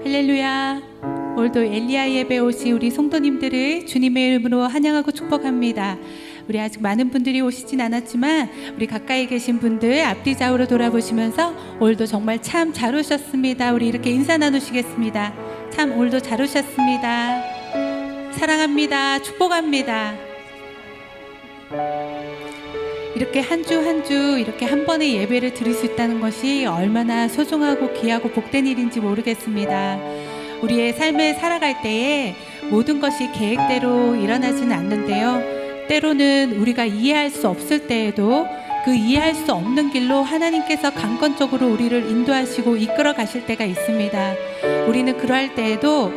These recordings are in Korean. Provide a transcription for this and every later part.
할렐루야. 오늘도 엘리야 예배 오신 우리 성도님들을 주님의 이름으로 환영하고 축복합니다. 우리 아직 많은 분들이 오시진 않았지만 우리 가까이 계신 분들 앞뒤 좌우로 돌아보시면서 오늘도 정말 참 잘 오셨습니다. 우리 이렇게 인사 나누시겠습니다. 참 오늘도 잘 오셨습니다. 사랑합니다. 축복합니다. 이렇게 한 주 한 주 이렇게 한 번의 예배를 드릴 수 있다는 것이 얼마나 소중하고 귀하고 복된 일인지 모르겠습니다. 우리의 삶을 살아갈 때에 모든 것이 계획대로 일어나지는 않는데요, 때로는 우리가 이해할 수 없을 때에도 그 이해할 수 없는 길로 하나님께서 강권적으로 우리를 인도하시고 이끌어 가실 때가 있습니다. 우리는 그러할 때에도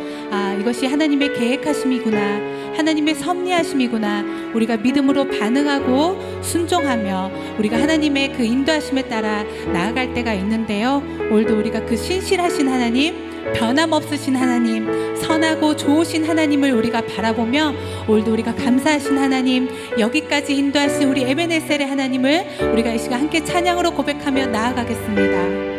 이것이 하나님의 계획하심이구나, 하나님의 섭리하심이구나, 우리가 믿음으로 반응하고 순종하며 우리가 하나님의 그 인도하심에 따라 나아갈 때가 있는데요, 오늘도 우리가 그 신실하신 하나님, 변함없으신 하나님, 선하고 좋으신 하나님을 우리가 바라보며 오늘도 우리가 감사하신 하나님, 여기까지 인도하신 우리 에베네셀의 하나님을 우리가 이 시간 함께 찬양으로 고백하며 나아가겠습니다.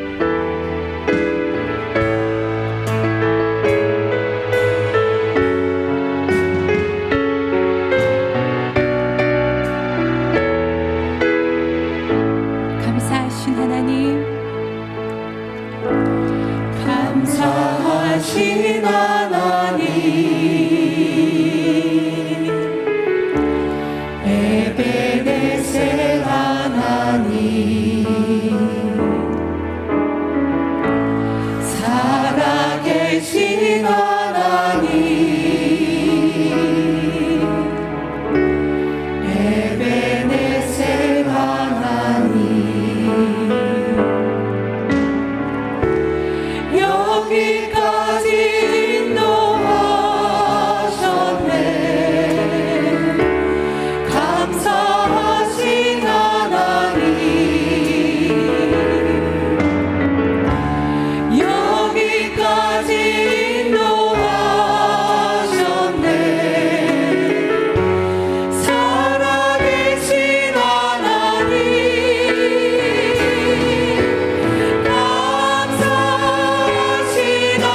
감사하신 하나님, 에베네셀 하나님, 살아계신 하나님, 에베네셀 하나님, 여기까지 인도하셨네. 감사하신 하나님, 여기까지 인도하셨네. 살아계신 하나님, 감사하신 하나님,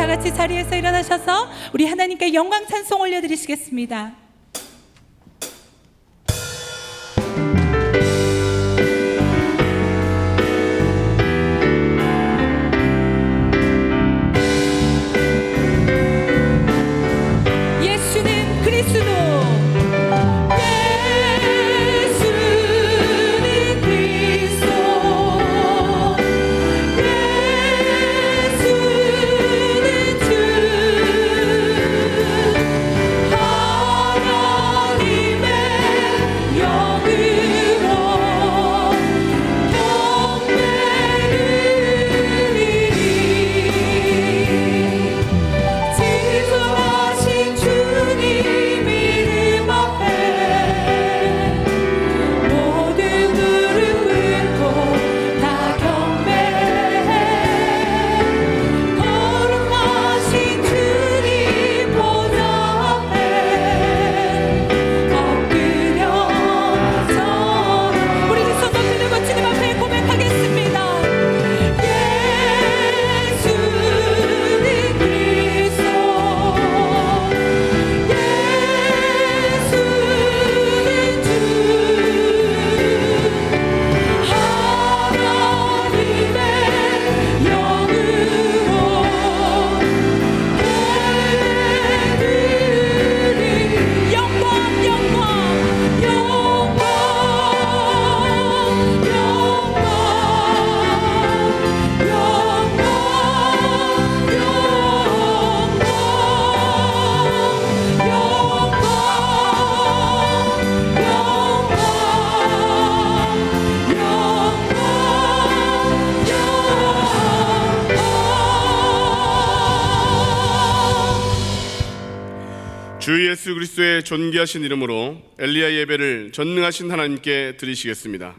같이 자리에서 일어나셔서 우리 하나님께 영광 찬송 올려드리시겠습니다. 예수는 그리스도 주 예수 그리스도의 존귀하신 이름으로 엘리야 예배를 전능하신 하나님께 드리시겠습니다.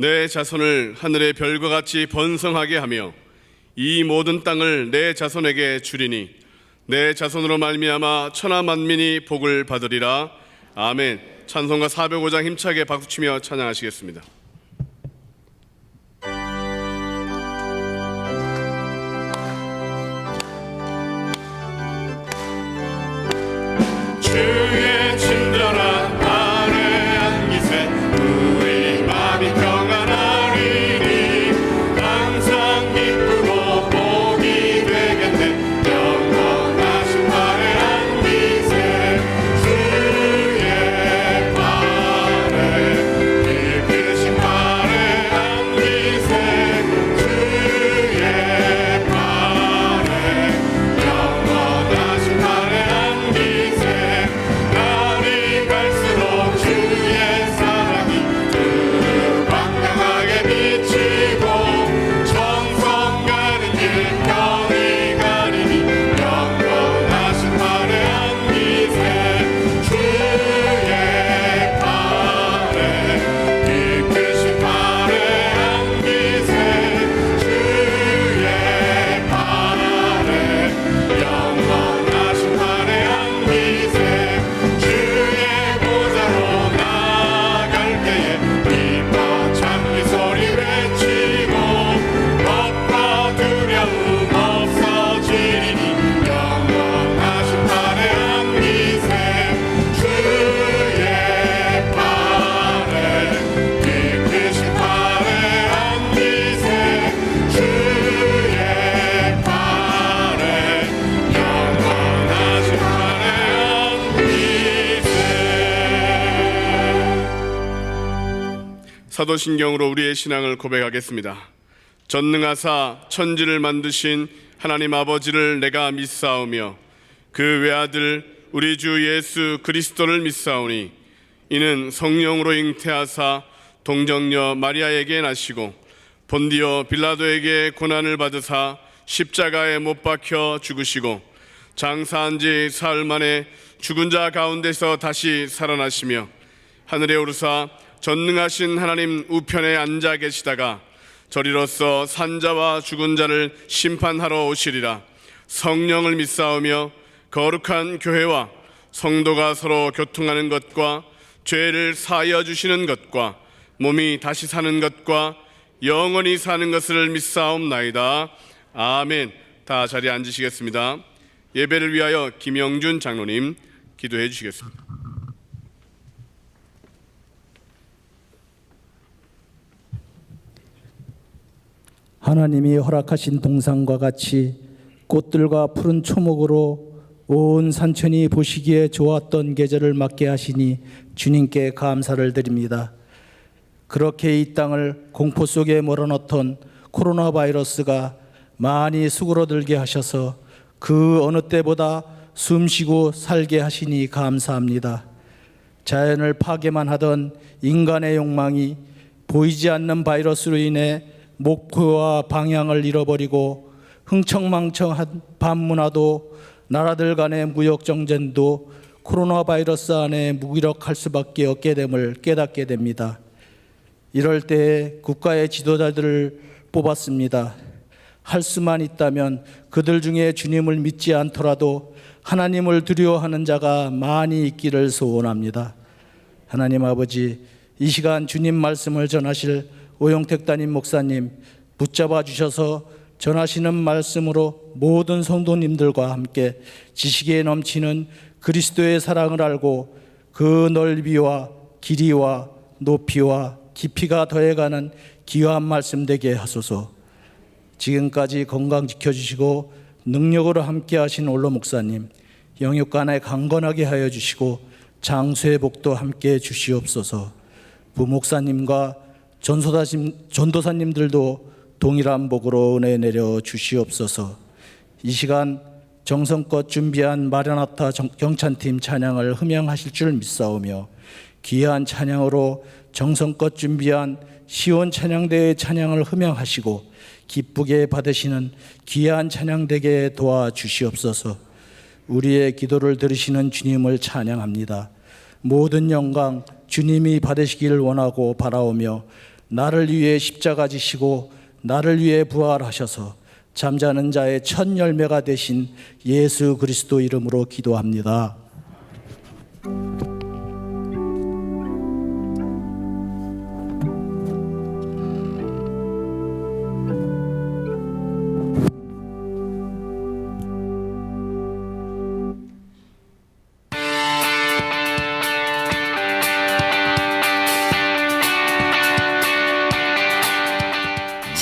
내 자손을 하늘의 별과 같이 번성하게 하며 이 모든 땅을 내 자손에게 주리니 내 자손으로 말미암아 천하 만민이 복을 받으리라. 아멘. 찬송가 405장 힘차게 박수치며 찬양하시겠습니다. 주의 친절한 아래 안기세 우리 마음이 평안하리니 항상 기쁘고 복이 되겠네. 영원하신 발에 안기세 주의 발에 깊으신 발에 안기세 주의 발에 영원하신 발에 안기세. 날이 갈수록 주의 사랑이 광명하게 비치고 정성 가는 길 평이 가리니 영원하신 발에 안기세 주의 발에 깊으신 발에 안기세 주의 발에 영원하신 발에 안기세. 주의 보좌로 나아갈 때에 기뻐 찬미 소리 외치고 겁과 두려움 없어지리니 영원하신 발에 안기세 주의 발에 깊으신 발에 안기세 주의 발에 영원하신 발에 안기세. 사도신경으로 우리의 신앙을 고백하겠습니다. 전능하사 천지를 만드신 하나님 아버지를 내가 믿사오며 그 외아들 우리 주 예수 그리스도를 믿사오니 이는 성령으로 잉태하사 동정녀 마리아에게 나시고 본디오 빌라도에게 고난을 받으사 십자가에 못 박혀 죽으시고 장사한 지 사흘 만에 죽은 자 가운데서 다시 살아나시며 하늘에 오르사 전능하신 하나님 우편에 앉아 계시다가 저리로서 산자와 죽은 자를 심판하러 오시리라. 성령을 믿사오며 거룩한 교회와 성도가 서로 교통하는 것과 죄를 사하여 주시는 것과 몸이 다시 사는 것과 영원히 사는 것을 믿사옵나이다. 아멘. 다 자리에 앉으시겠습니다. 예배를 위하여 김영준 장로님 기도해 주시겠습니다. 하나님이 허락하신 동산과 같이 꽃들과 푸른 초목으로 온 산천이 보시기에 좋았던 계절을 맞게 하시니 주님께 감사를 드립니다. 그렇게 이 땅을 공포 속에 몰아넣던 코로나 바이러스가 많이 수그러들게 하셔서 그 어느 때보다 숨쉬고 살게 하시니 감사합니다. 자연을 파괴만 하던 인간의 욕망이 보이지 않는 바이러스로 인해 목표와 방향을 잃어버리고 흥청망청한 반문화도 나라들 간의 무역 정전도 코로나 바이러스 안에 무기력할 수밖에 없게 됨을 깨닫게 됩니다. 이럴 때 국가의 지도자들을 뽑았습니다. 할 수만 있다면 그들 중에 주님을 믿지 않더라도 하나님을 두려워하는 자가 많이 있기를 소원합니다. 하나님 아버지, 이 시간 주님 말씀을 전하실 오영택 담임 목사님 붙잡아 주셔서 전하시는 말씀으로 모든 성도님들과 함께 지식에 넘치는 그리스도의 사랑을 알고 그 넓이와 길이와 높이와 깊이가 더해가는 귀한 말씀 되게 하소서. 지금까지 건강 지켜주시고 능력으로 함께 하신 올로 목사님 영육간에 강건하게 하여 주시고 장수의 복도 함께 주시옵소서. 부목사님과 전도사님들도 동일한 복으로 은혜 내려 주시옵소서. 이 시간 정성껏 준비한 마라나타 경찬팀 찬양을 흠양하실 줄 믿사오며 귀한 찬양으로 정성껏 준비한 시온 찬양대의 찬양을 흠양하시고 기쁘게 받으시는 귀한 찬양되게 도와주시옵소서. 우리의 기도를 들으시는 주님을 찬양합니다. 모든 영광 주님이 받으시길 원하고 바라오며 나를 위해 십자가 지시고 나를 위해 부활하셔서 잠자는 자의 첫 열매가 되신 예수 그리스도 이름으로 기도합니다.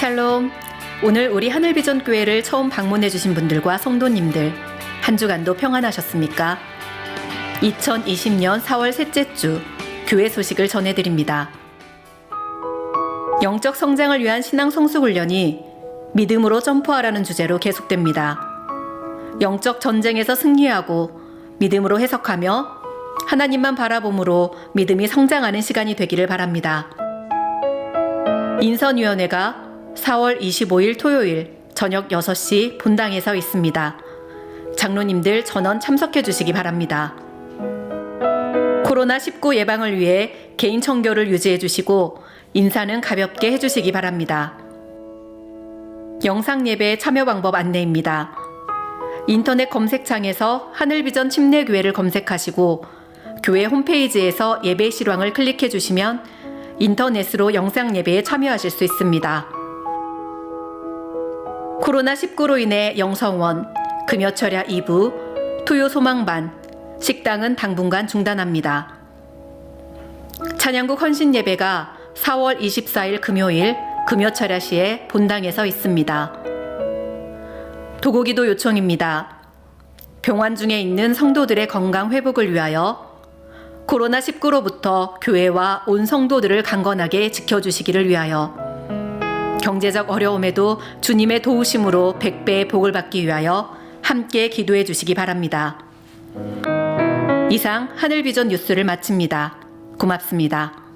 샬롬. 오늘 우리 하늘비전 교회를 처음 방문해 주신 분들과 성도님들, 한 주간도 평안하셨습니까? 2020년 4월 셋째 주 교회 소식을 전해드립니다. 영적 성장을 위한 신앙 성숙 훈련이 믿음으로 점프하라는 주제로 계속됩니다. 영적 전쟁에서 승리하고 믿음으로 해석하며 하나님만 바라봄으로 믿음이 성장하는 시간이 되기를 바랍니다. 인선위원회가 4월 25일 토요일 저녁 6시 본당에서 있습니다. 장로님들 전원 참석해 주시기 바랍니다. 코로나19 예방을 위해 개인 청교를 유지해 주시고 인사는 가볍게 해주시기 바랍니다. 영상 예배 참여 방법 안내입니다. 인터넷 검색창에서 하늘비전 침례교회를 검색하시고 교회 홈페이지에서 예배 실황을 클릭해 주시면 인터넷으로 영상 예배에 참여하실 수 있습니다. 코로나19로 인해 영성원, 금요철야 2부, 토요 소망반, 식당은 당분간 중단합니다. 찬양국 헌신 예배가 4월 24일 금요일 금요철야 시에 본당에서 있습니다. 도고기도 요청입니다. 병환 중에 있는 성도들의 건강 회복을 위하여 코로나19로부터 교회와 온 성도들을 강건하게 지켜주시기를 위하여 경제적 어려움에도 주님의 도우심으로 100배의 복을 받기 위하여 함께 기도해 주시기 바랍니다. 이상 하늘비전 뉴스를 마칩니다. 고맙습니다.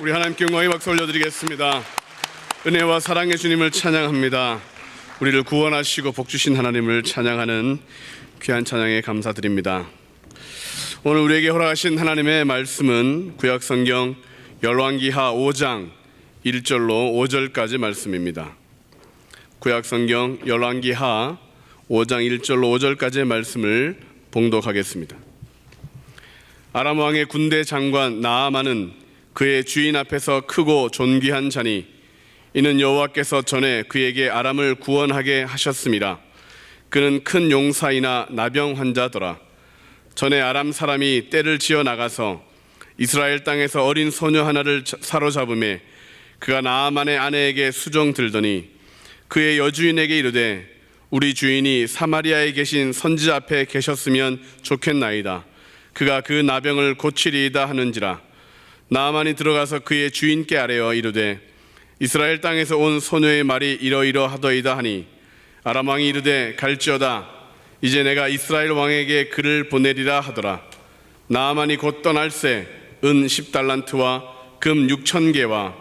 우리 하나님께 영광의 박수 올려드리겠습니다. 은혜와 사랑의 주님을 찬양합니다. 우리를 구원하시고 복주신 하나님을 찬양하는 귀한 찬양에 감사드립니다. 오늘 우리에게 허락하신 하나님의 말씀은 구약성경 열왕기하 5장 1절로 5절까지 말씀입니다. 구약성경 열왕기하 5장 1절로 5절까지의 말씀을 봉독하겠습니다. 아람 왕의 군대 장관 나아만은 그의 주인 앞에서 크고 존귀한 자니 이는 여호와께서 전에 그에게 아람을 구원하게 하셨음이라. 그는 큰 용사이나 나병 환자더라. 전에 아람 사람이 떼를 지어 나가서 이스라엘 땅에서 어린 소녀 하나를 사로잡음에 그가 나아만의 아내에게 수종 들더니 그의 여주인에게 이르되 우리 주인이 사마리아에 계신 선지자 앞에 계셨으면 좋겠나이다. 그가 그 나병을 고치리이다 하는지라. 나아만이 들어가서 그의 주인께 아뢰어 이르되 이스라엘 땅에서 온 소녀의 말이 이러이러하더이다 하니 아람 왕이 이르되 갈지어다. 이제 내가 이스라엘 왕에게 그를 보내리라 하더라. 나아만이 곧 떠날새 은 10달란트와 금 6,000개와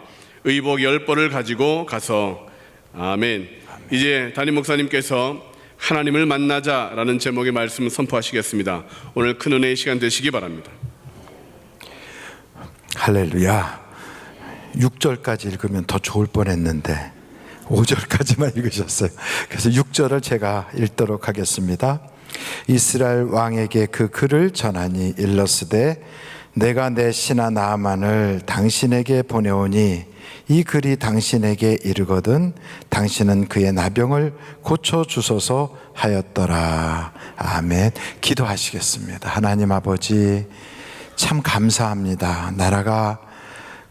의복 10벌을 가지고 가서 아멘. 이제 담임 목사님께서 하나님을 만나자라는 제목의 말씀을 선포하시겠습니다. 오늘 큰 은혜의 시간 되시기 바랍니다. 할렐루야. 6절까지 읽으면 더 좋을 뻔했는데 5절까지만 읽으셨어요. 그래서 6절을 제가 읽도록 하겠습니다. 이스라엘 왕에게 그 글을 전하니 일러스되 내가 내 신하 나아만을 당신에게 보내오니 이 글이 당신에게 이르거든 당신은 그의 나병을 고쳐주소서 하였더라. 아멘. 기도하시겠습니다. 하나님 아버지 참 감사합니다. 나라가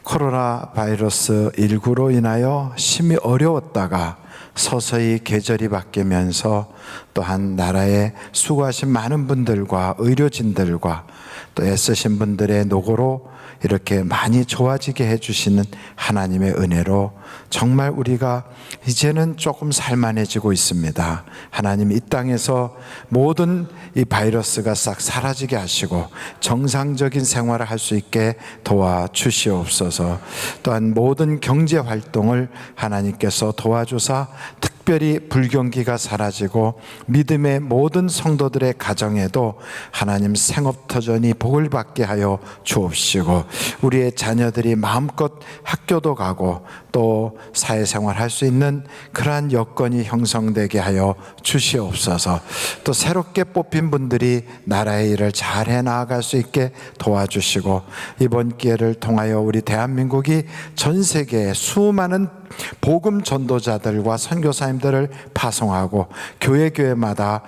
코로나 바이러스 19로 인하여 심히 어려웠다가 서서히 계절이 바뀌면서 또한 나라에 수고하신 많은 분들과 의료진들과 또 애쓰신 분들의 노고로 이렇게 많이 좋아지게 해주시는 하나님의 은혜로 정말 우리가 이제는 조금 살만해지고 있습니다. 하나님 이 땅에서 모든 이 바이러스가 싹 사라지게 하시고 정상적인 생활을 할 수 있게 도와주시옵소서. 또한 모든 경제 활동을 하나님께서 도와주사 특별히 불경기가 사라지고 믿음의 모든 성도들의 가정에도 하나님 생업터전이 복을 받게 하여 주옵시고 우리의 자녀들이 마음껏 학교도 가고 또 사회생활 할 수 있는 그러한 여건이 형성되게 하여 주시옵소서. 또 새롭게 뽑힌 분들이 나라의 일을 잘해 나아갈 수 있게 도와주시고 이번 기회를 통하여 우리 대한민국이 전 세계에 수많은 복음 전도자들과 선교사님들을 파송하고 교회마다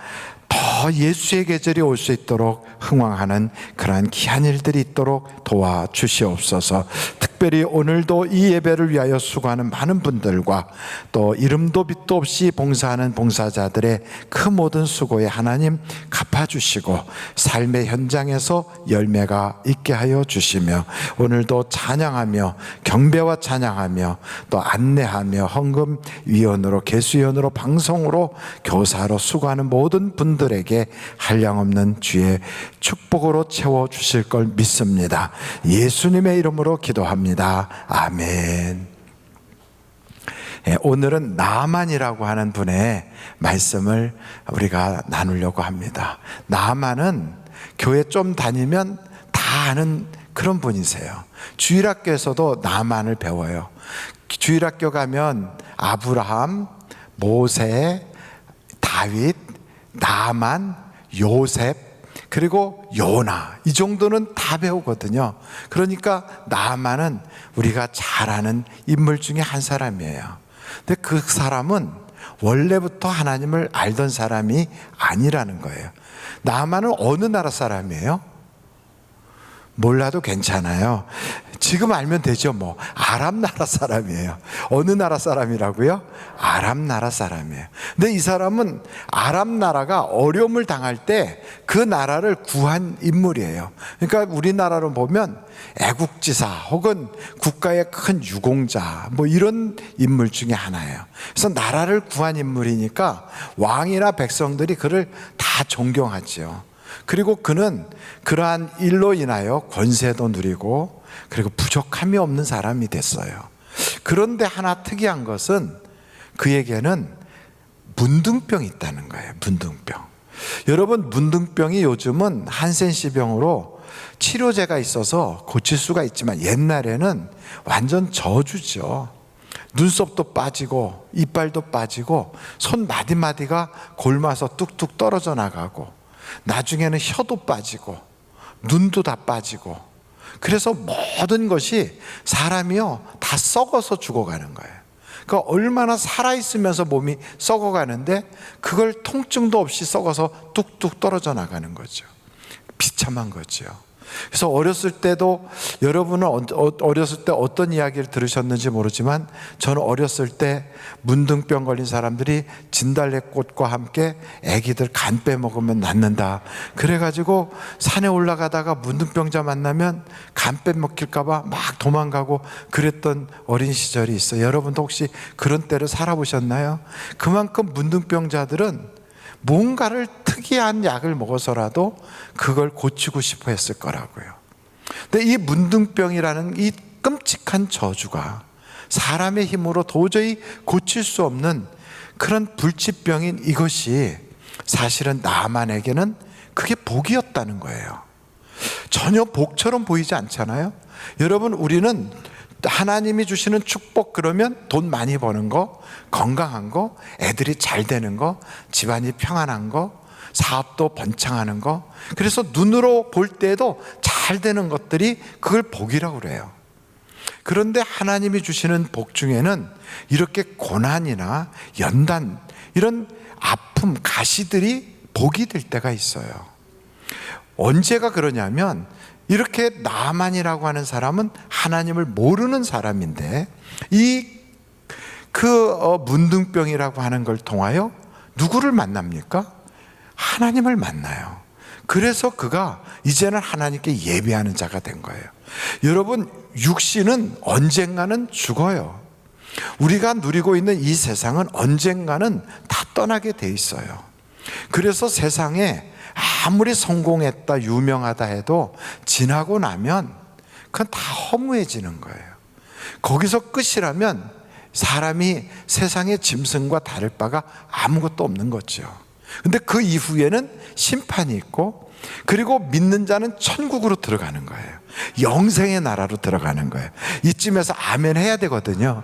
더 예수의 계절이 올 수 있도록 흥왕하는 그러한 귀한 일들이 있도록 도와주시옵소서. 특별히 오늘도 이 예배를 위하여 수고하는 많은 분들과 또 이름도 빛도 없이 봉사하는 봉사자들의 그 모든 수고에 하나님 갚아주시고 삶의 현장에서 열매가 있게 하여 주시며 오늘도 찬양하며 경배와 찬양하며 또 안내하며 헌금위원으로 개수위원으로 방송으로 교사로 수고하는 모든 분들에게 한량없는 주의 축복으로 채워주실 걸 믿습니다. 예수님의 이름으로 기도합니다. 아멘. 오늘은 나아만이라고 하는 분의 말씀을 우리가 나누려고 합니다. 나아만은 교회 좀 다니면 다 아는 그런 분이세요. 주일학교에서도 나아만을 배워요. 주일학교 가면 아브라함, 모세, 다윗, 나아만, 요셉 그리고 요나 이 정도는 다 배우거든요. 그러니까 나아만은 우리가 잘 아는 인물 중에 한 사람이에요. 근데 그 사람은 원래부터 하나님을 알던 사람이 아니라는 거예요. 나아만은 어느 나라 사람이에요? 몰라도 괜찮아요. 지금 알면 되죠. 뭐 아람 나라 사람이에요. 어느 나라 사람이라고요? 아람 나라 사람이에요. 근데 이 사람은 아람 나라가 어려움을 당할 때 그 나라를 구한 인물이에요. 그러니까 우리나라로 보면 애국지사 혹은 국가의 큰 유공자 뭐 이런 인물 중에 하나예요. 그래서 나라를 구한 인물이니까 왕이나 백성들이 그를 다 존경하죠. 그리고 그는 그러한 일로 인하여 권세도 누리고 그리고 부족함이 없는 사람이 됐어요. 그런데 하나 특이한 것은 그에게는 문둥병이 있다는 거예요. 문둥병. 여러분, 문둥병이 요즘은 한센시병으로 치료제가 있어서 고칠 수가 있지만 옛날에는 완전 저주죠. 눈썹도 빠지고 이빨도 빠지고 손 마디마디가 골마서 뚝뚝 떨어져 나가고 나중에는 혀도 빠지고 눈도 다 빠지고, 그래서 모든 것이 사람이요 다 썩어서 죽어가는 거예요. 그러니까 얼마나 살아있으면서 몸이 썩어가는데 그걸 통증도 없이 썩어서 뚝뚝 떨어져 나가는 거죠. 비참한 거죠. 그래서 어렸을 때도, 여러분은 어렸을 때 어떤 이야기를 들으셨는지 모르지만 저는 어렸을 때 문둥병 걸린 사람들이 진달래꽃과 함께 애기들 간 빼먹으면 낫는다, 그래가지고 산에 올라가다가 문둥병자 만나면 간 빼먹힐까 봐 막 도망가고 그랬던 어린 시절이 있어요. 여러분도 혹시 그런 때를 살아보셨나요? 그만큼 문둥병자들은 뭔가를 특이한 약을 먹어서라도 그걸 고치고 싶어 했을 거라고요. 근데 이 문둥병이라는 이 끔찍한 저주가 사람의 힘으로 도저히 고칠 수 없는 그런 불치병인 이것이 사실은 나만에게는 그게 복이었다는 거예요. 전혀 복처럼 보이지 않잖아요. 여러분, 우리는 하나님이 주시는 축복 그러면 돈 많이 버는 거, 건강한 거, 애들이 잘 되는 거, 집안이 평안한 거, 사업도 번창하는 거, 그래서 눈으로 볼 때도 잘 되는 것들이 그걸 복이라고 그래요. 그런데 하나님이 주시는 복 중에는 이렇게 고난이나 연단, 이런 아픔, 가시들이 복이 될 때가 있어요. 언제가 그러냐면, 이렇게 나만이라고 하는 사람은 하나님을 모르는 사람인데 문둥병이라고 하는 걸 통하여 누구를 만납니까? 하나님을 만나요. 그래서 그가 이제는 하나님께 예배하는 자가 된 거예요. 여러분, 육신은 언젠가는 죽어요. 우리가 누리고 있는 이 세상은 언젠가는 다 떠나게 돼 있어요. 그래서 세상에 아무리 성공했다, 유명하다 해도 지나고 나면 그건 다 허무해지는 거예요. 거기서 끝이라면 사람이 세상의 짐승과 다를 바가 아무것도 없는 거죠. 근데 그 이후에는 심판이 있고, 그리고 믿는 자는 천국으로 들어가는 거예요. 영생의 나라로 들어가는 거예요. 이쯤에서 아멘 해야 되거든요.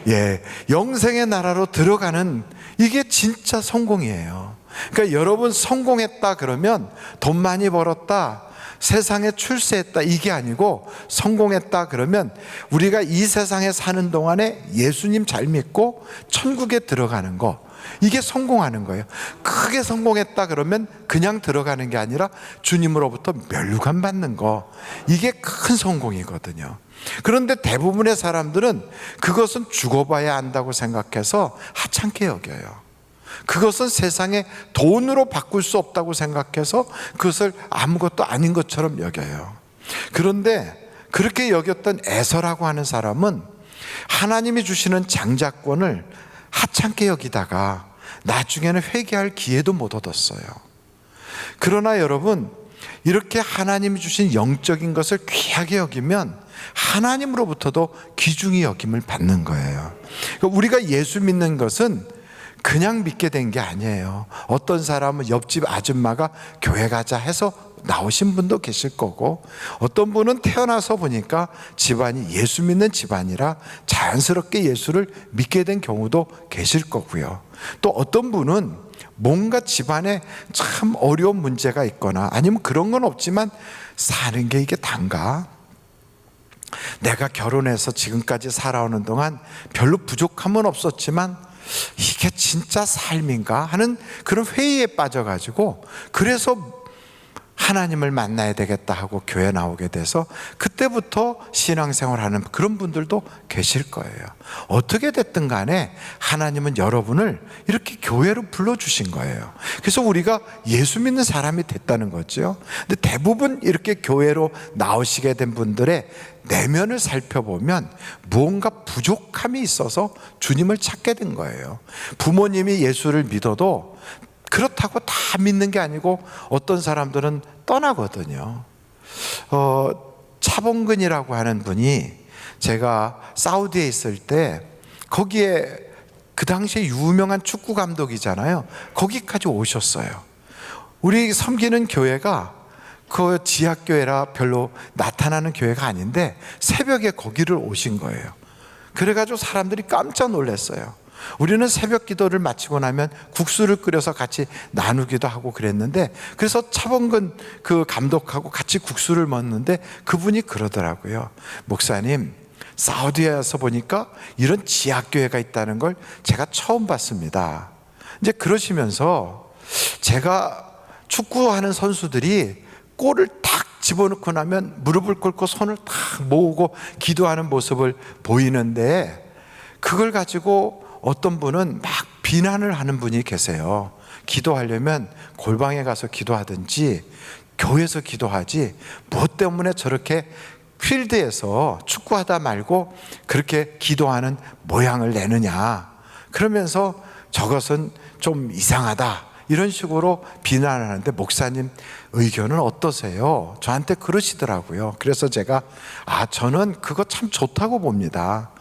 예, 영생의 나라로 들어가는, 이게 진짜 성공이에요. 그러니까 여러분, 성공했다 그러면 돈 많이 벌었다, 세상에 출세했다, 이게 아니고, 성공했다 그러면 우리가 이 세상에 사는 동안에 예수님 잘 믿고 천국에 들어가는 거, 이게 성공하는 거예요. 크게 성공했다 그러면 그냥 들어가는 게 아니라 주님으로부터 멸류관 받는 거, 이게 큰 성공이거든요. 그런데 대부분의 사람들은 그것은 죽어봐야 안다고 생각해서 하찮게 여겨요. 그것은 세상에 돈으로 바꿀 수 없다고 생각해서 그것을 아무것도 아닌 것처럼 여겨요. 그런데 그렇게 여겼던 에서라고 하는 사람은 하나님이 주시는 장자권을 하찮게 여기다가 나중에는 회개할 기회도 못 얻었어요. 그러나 여러분, 이렇게 하나님이 주신 영적인 것을 귀하게 여기면 하나님으로부터도 귀중히 여김을 받는 거예요. 그러니까 우리가 예수 믿는 것은 그냥 믿게 된 게 아니에요. 어떤 사람은 옆집 아줌마가 교회 가자 해서 나오신 분도 계실 거고, 어떤 분은 태어나서 보니까 집안이 예수 믿는 집안이라 자연스럽게 예수를 믿게 된 경우도 계실 거고요. 또 어떤 분은 뭔가 집안에 참 어려운 문제가 있거나, 아니면 그런 건 없지만 사는 게 이게 단가? 내가 결혼해서 지금까지 살아오는 동안 별로 부족함은 없었지만 이게 진짜 삶인가 하는 그런 회의에 빠져가지고, 그래서 하나님을 만나야 되겠다 하고 교회 나오게 돼서 그때부터 신앙생활하는 그런 분들도 계실 거예요. 어떻게 됐든 간에 하나님은 여러분을 이렇게 교회로 불러주신 거예요. 그래서 우리가 예수 믿는 사람이 됐다는 거죠. 근데 대부분 이렇게 교회로 나오시게 된 분들의 내면을 살펴보면 무언가 부족함이 있어서 주님을 찾게 된 거예요. 부모님이 예수를 믿어도 그렇다고 다 믿는 게 아니고 어떤 사람들은 떠나거든요. 차범근이라고 하는 분이 제가 사우디에 있을 때 거기에 그 당시에 유명한 축구 감독이잖아요. 거기까지 오셨어요. 우리 섬기는 교회가 그 지하교회라 별로 나타나는 교회가 아닌데 새벽에 거기를 오신 거예요. 그래가지고 사람들이 깜짝 놀랐어요. 우리는 새벽 기도를 마치고 나면 국수를 끓여서 같이 나누기도 하고 그랬는데, 그래서 차범근 그 감독하고 같이 국수를 먹는데 그분이 그러더라고요. 목사님, 사우디에서 보니까 이런 지하교회가 있다는 걸 제가 처음 봤습니다. 이제 그러시면서 제가 축구하는 선수들이 골을 탁 집어넣고 나면 무릎을 꿇고 손을 탁 모으고 기도하는 모습을 보이는데, 그걸 가지고 어떤 분은 막 비난을 하는 분이 계세요. 기도하려면 골방에 가서 기도하든지 교회에서 기도하지 무엇 때문에 저렇게 필드에서 축구하다 말고 그렇게 기도하는 모양을 내느냐, 그러면서 저것은 좀 이상하다, 이런 식으로 비난을 하는데 목사님 의견은 어떠세요? 저한테 그러시더라고요. 그래서 제가 저는 그거 참 좋다고 봅니다.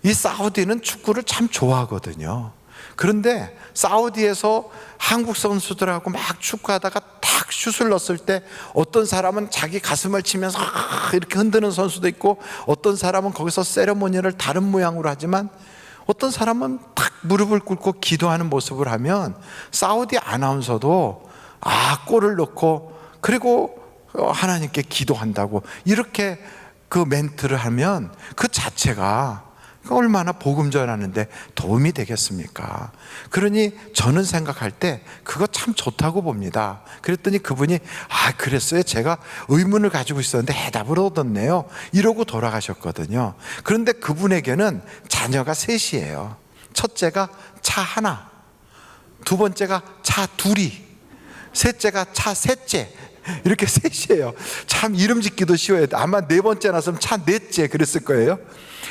이 사우디는 축구를 참 좋아하거든요. 그런데 사우디에서 한국 선수들하고 막 축구하다가 탁 슛을 넣었을 때 어떤 사람은 자기 가슴을 치면서 이렇게 흔드는 선수도 있고, 어떤 사람은 거기서 세레모니를 다른 모양으로 하지만 어떤 사람은 탁 무릎을 꿇고 기도하는 모습을 하면 사우디 아나운서도 골을 넣고 그리고 하나님께 기도한다고 이렇게 그 멘트를 하면 그 자체가 얼마나 복음 전하는데 도움이 되겠습니까? 그러니 저는 생각할 때 그거 참 좋다고 봅니다. 그랬더니 그분이 그랬어요? 제가 의문을 가지고 있었는데 해답을 얻었네요, 이러고 돌아가셨거든요. 그런데 그분에게는 자녀가 셋이에요. 첫째가 차 하나, 두 번째가 차 둘이, 셋째가 차 셋째, 이렇게 셋이에요. 참 이름 짓기도 쉬워요. 아마 네 번째 나서면 차 넷째 그랬을 거예요.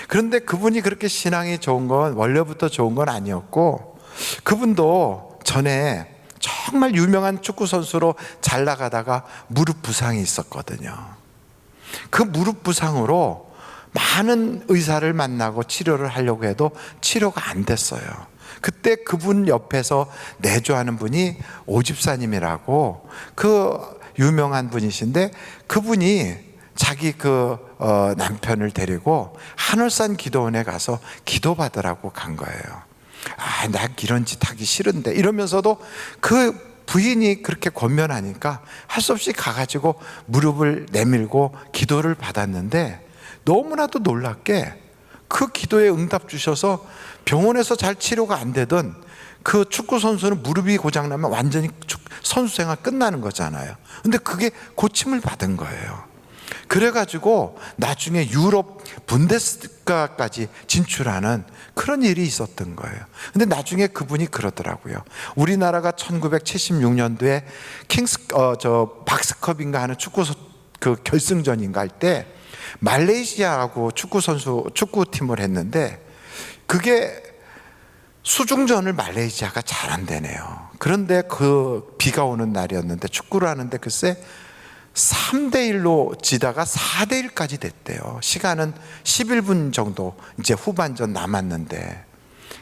그런데 그분이 그렇게 신앙이 좋은 건 원래부터 좋은 건 아니었고, 그분도 전에 정말 유명한 축구 선수로 잘 나가다가 무릎 부상이 있었거든요. 그 무릎 부상으로 많은 의사를 만나고 치료를 하려고 해도 치료가 안 됐어요. 그때 그분 옆에서 내조하는 분이 오집사님이라고 그 유명한 분이신데, 그분이 자기 남편을 데리고 하늘산 기도원에 가서 기도받으라고 간 거예요. 나 이런 짓 하기 싫은데, 이러면서도 그 부인이 그렇게 권면하니까 할 수 없이 가가지고 무릎을 내밀고 기도를 받았는데, 너무나도 놀랍게 그 기도에 응답 주셔서 병원에서 잘 치료가 안 되던 그 축구 선수는 무릎이 고장나면 완전히 선수 생활 끝나는 거잖아요. 근데 그게 고침을 받은 거예요. 그래가지고 나중에 유럽 분데스리가까지 진출하는 그런 일이 있었던 거예요. 근데 나중에 그분이 그러더라고요. 우리나라가 1976년도에 박스컵인가 하는 축구 그 결승전인가 할 때 말레이시아하고 축구팀을 했는데, 그게 수중전을 말레이시아가 잘한대네요. 그런데 그 비가 오는 날이었는데 축구를 하는데 글쎄 3대1로 지다가 4대1까지 됐대요. 시간은 11분 정도 이제 후반전 남았는데,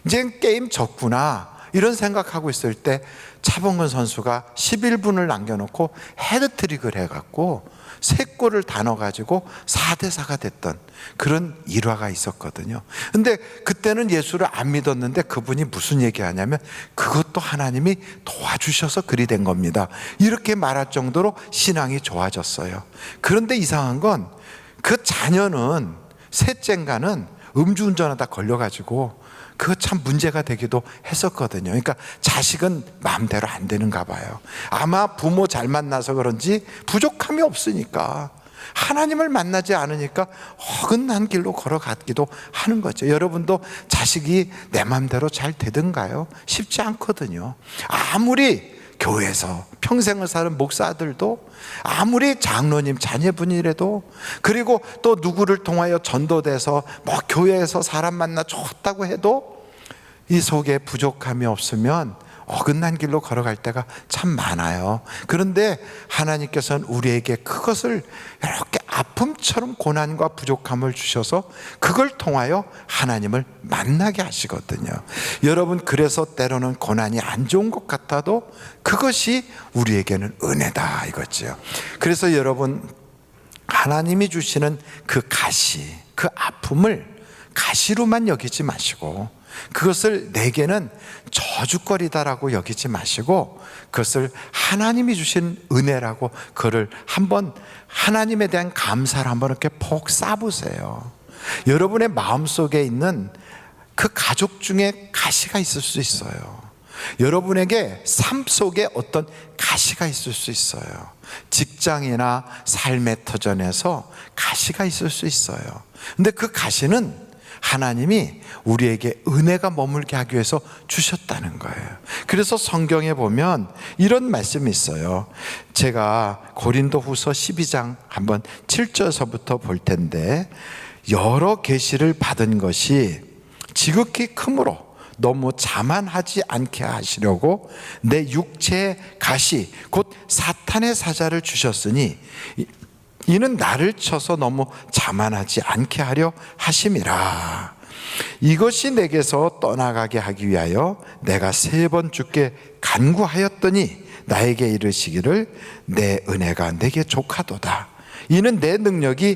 이제 게임 졌구나 이런 생각하고 있을 때 차범근 선수가 11분을 남겨놓고 헤드트릭을 해갖고 3골을 다 넣어가지고 4대4가 됐던 그런 일화가 있었거든요. 근데 그때는 예수를 안 믿었는데 그분이 무슨 얘기하냐면 그것도 하나님이 도와주셔서 그리 된 겁니다, 이렇게 말할 정도로 신앙이 좋아졌어요. 그런데 이상한 건 그 자녀는 셋째인가는 음주운전하다 걸려가지고 그거 참 문제가 되기도 했었거든요. 그러니까 자식은 마음대로 안 되는가 봐요. 아마 부모 잘 만나서 그런지 부족함이 없으니까, 하나님을 만나지 않으니까 어긋난 길로 걸어갔기도 하는 거죠. 여러분도 자식이 내 마음대로 잘 되든가요? 쉽지 않거든요. 아무리 교회에서 평생을 사는 목사들도, 아무리 장로님 자녀분이라도, 그리고 또 누구를 통하여 전도돼서 교회에서 사람 만나 좋다고 해도 이 속에 부족함이 없으면 어긋난 길로 걸어갈 때가 참 많아요. 그런데 하나님께서는 우리에게 그것을 이렇게 아픔처럼 고난과 부족함을 주셔서 그걸 통하여 하나님을 만나게 하시거든요. 여러분, 그래서 때로는 고난이 안 좋은 것 같아도 그것이 우리에게는 은혜다 이거죠. 그래서 여러분, 하나님이 주시는 그 가시, 그 아픔을 가시로만 여기지 마시고 그것을 내게는 저주거리다라고 여기지 마시고 그것을 하나님이 주신 은혜라고 그를 한번 하나님에 대한 감사를 한번 이렇게 폭 쏴보세요. 여러분의 마음속에 있는 그 가족 중에 가시가 있을 수 있어요. 여러분에게 삶 속에 어떤 가시가 있을 수 있어요. 직장이나 삶의 터전에서 가시가 있을 수 있어요. 근데 그 가시는 하나님이 우리에게 은혜가 머물게 하기 위해서 주셨다는 거예요. 그래서 성경에 보면 이런 말씀이 있어요. 제가 고린도후서 12장 한번 7절서부터 볼 텐데, 여러 계시를 받은 것이 지극히 크므로 너무 자만하지 않게 하시려고 내 육체의 가시 곧 사탄의 사자를 주셨으니 이는 나를 쳐서 너무 자만하지 않게 하려 하심이라. 이것이 내게서 떠나가게 하기 위하여 내가 3번 주께 간구하였더니 나에게 이르시기를 내 은혜가 내게 족하도다. 이는 내 능력이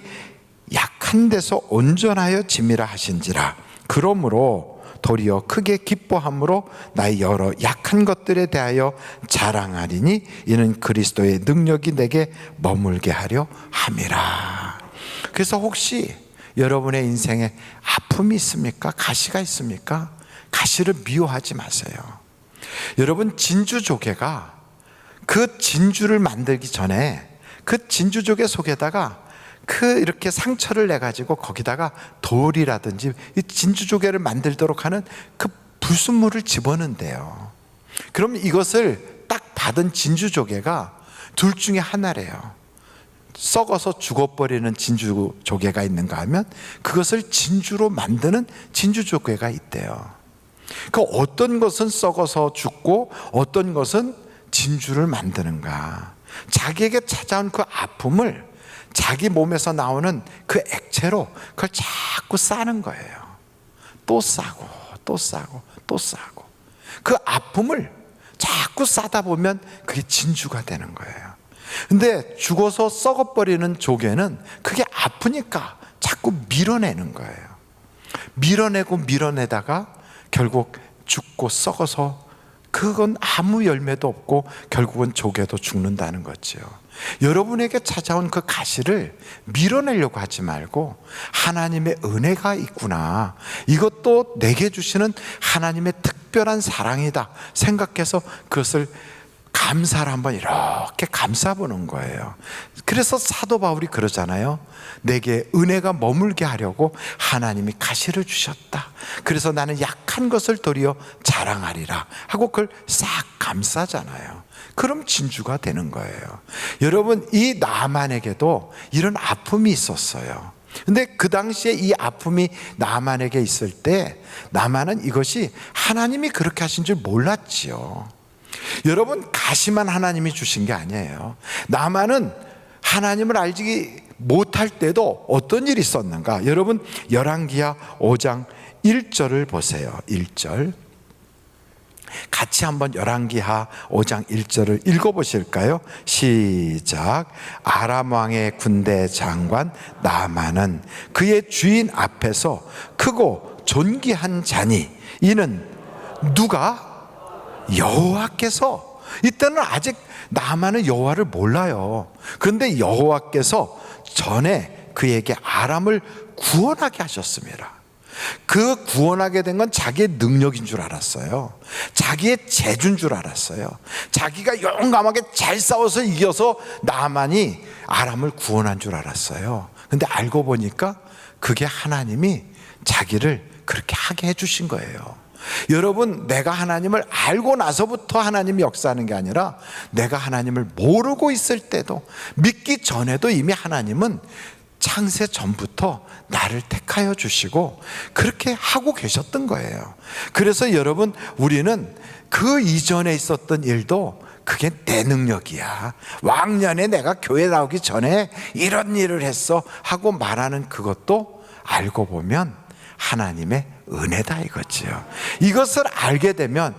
약한 데서 온전하여 짐이라 하신지라. 그러므로 도리어 크게 기뻐함으로 나의 여러 약한 것들에 대하여 자랑하리니 이는 그리스도의 능력이 내게 머물게 하려 함이라. 그래서 혹시 여러분의 인생에 아픔이 있습니까? 가시가 있습니까? 가시를 미워하지 마세요. 여러분, 진주조개가 그 진주를 만들기 전에 그 진주조개 속에다가 이렇게 상처를 내 가지고 거기다가 돌이라든지 이 진주조개를 만들도록 하는 그 불순물을 집어넣는데요. 그럼 이것을 딱 받은 진주조개가 둘 중에 하나래요. 썩어서 죽어버리는 진주조개가 있는가 하면 그것을 진주로 만드는 진주조개가 있대요. 그 어떤 것은 썩어서 죽고 어떤 것은 진주를 만드는가. 자기에게 찾아온 그 아픔을 자기 몸에서 나오는 그 액체로 그걸 자꾸 싸는 거예요. 또 싸고 또 싸고 또 싸고 그 아픔을 자꾸 싸다 보면 그게 진주가 되는 거예요. 근데 죽어서 썩어버리는 조개는 그게 아프니까 자꾸 밀어내는 거예요. 밀어내고 밀어내다가 결국 죽고 썩어서 그건 아무 열매도 없고 결국은 조개도 죽는다는 거죠. 여러분에게 찾아온 그 가시를 밀어내려고 하지 말고 하나님의 은혜가 있구나, 이것도 내게 주시는 하나님의 특별한 사랑이다 생각해서 그것을 감사를 한번 이렇게 감싸보는 거예요. 그래서 사도 바울이 그러잖아요. 내게 은혜가 머물게 하려고 하나님이 가시를 주셨다. 그래서 나는 약한 것을 도리어 자랑하리라 하고 그걸 싹 감싸잖아요. 그럼 진주가 되는 거예요. 여러분, 이 나만에게도 이런 아픔이 있었어요. 근데 그 당시에 이 아픔이 나만에게 있을 때 나만은 이것이 하나님이 그렇게 하신 줄 몰랐지요. 여러분, 가시만 하나님이 주신 게 아니에요. 나만은 하나님을 알지 못할 때도 어떤 일이 있었는가. 여러분, 열왕기하 5장 1절을 보세요. 1절 같이 한번 열왕기하 5장 1절을 읽어보실까요? 시작. 아람 왕의 군대 장관 나만은 그의 주인 앞에서 크고 존귀한 자니 이는 누가? 여호와께서. 이때는 아직 나만은 여호와를 몰라요. 그런데 여호와께서 전에 그에게 아람을 구원하게 하셨습니다. 그 구원하게 된 건 자기의 능력인 줄 알았어요. 자기의 재주인 줄 알았어요. 자기가 용감하게 잘 싸워서 이겨서 나만이 아람을 구원한 줄 알았어요. 근데 알고 보니까 그게 하나님이 자기를 그렇게 하게 해주신 거예요. 여러분, 내가 하나님을 알고 나서부터 하나님이 역사하는 게 아니라 내가 하나님을 모르고 있을 때도, 믿기 전에도 이미 하나님은 창세 전부터 나를 택하여 주시고 그렇게 하고 계셨던 거예요. 그래서 여러분, 우리는 그 이전에 있었던 일도 그게 내 능력이야, 왕년에 내가 교회 나오기 전에 이런 일을 했어 하고 말하는 그것도 알고 보면 하나님의 은혜다 이거지요. 이것을 알게 되면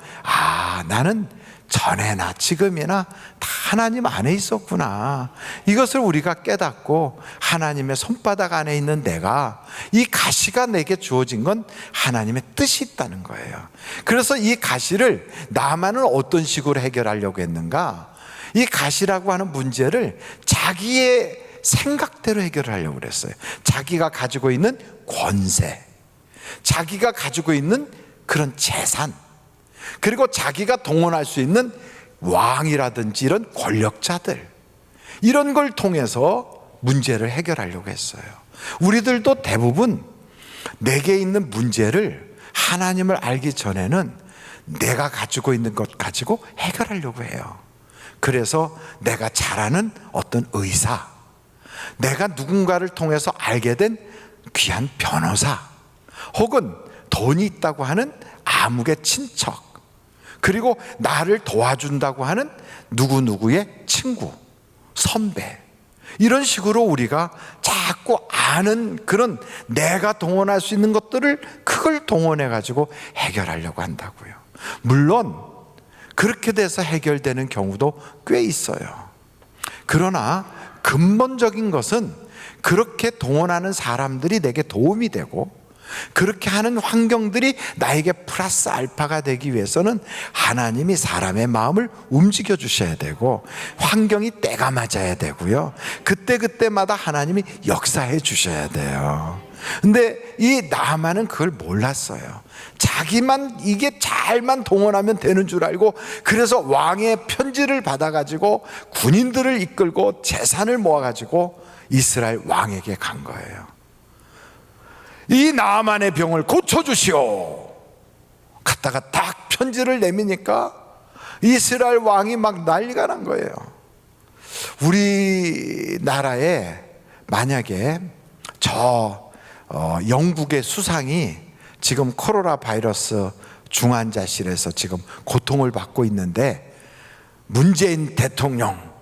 나는 전에나 지금이나 다 하나님 안에 있었구나. 이것을 우리가 깨닫고 하나님의 손바닥 안에 있는 내가, 이 가시가 내게 주어진 건 하나님의 뜻이 있다는 거예요. 그래서 이 가시를 나만은 어떤 식으로 해결하려고 했는가? 이 가시라고 하는 문제를 자기의 생각대로 해결하려고 그랬어요. 자기가 가지고 있는 권세, 자기가 가지고 있는 그런 재산, 그리고 자기가 동원할 수 있는 왕이라든지 이런 권력자들, 이런 걸 통해서 문제를 해결하려고 했어요. 우리들도 대부분 내게 있는 문제를 하나님을 알기 전에는 내가 가지고 있는 것 가지고 해결하려고 해요. 그래서 내가 잘 아는 어떤 의사, 내가 누군가를 통해서 알게 된 귀한 변호사, 혹은 돈이 있다고 하는 아무개 친척, 그리고 나를 도와준다고 하는 누구누구의 친구, 선배, 이런 식으로 우리가 자꾸 아는 그런 내가 동원할 수 있는 것들을 그걸 동원해 가지고 해결하려고 한다고요. 물론 그렇게 돼서 해결되는 경우도 꽤 있어요. 그러나 근본적인 것은 그렇게 동원하는 사람들이 내게 도움이 되고 그렇게 하는 환경들이 나에게 플러스 알파가 되기 위해서는 하나님이 사람의 마음을 움직여 주셔야 되고 환경이 때가 맞아야 되고요, 그때그때마다 하나님이 역사해 주셔야 돼요. 근데 이 나만은 그걸 몰랐어요. 자기만 이게 잘만 동원하면 되는 줄 알고, 그래서 왕의 편지를 받아가지고 군인들을 이끌고 재산을 모아가지고 이스라엘 왕에게 간 거예요. 이 나만의 병을 고쳐주시오. 갔다가 딱 편지를 내미니까 이스라엘 왕이 막 난리가 난 거예요. 우리나라에 만약에 영국의 수상이 지금 코로나 바이러스 중환자실에서 지금 고통을 받고 있는데, 문재인 대통령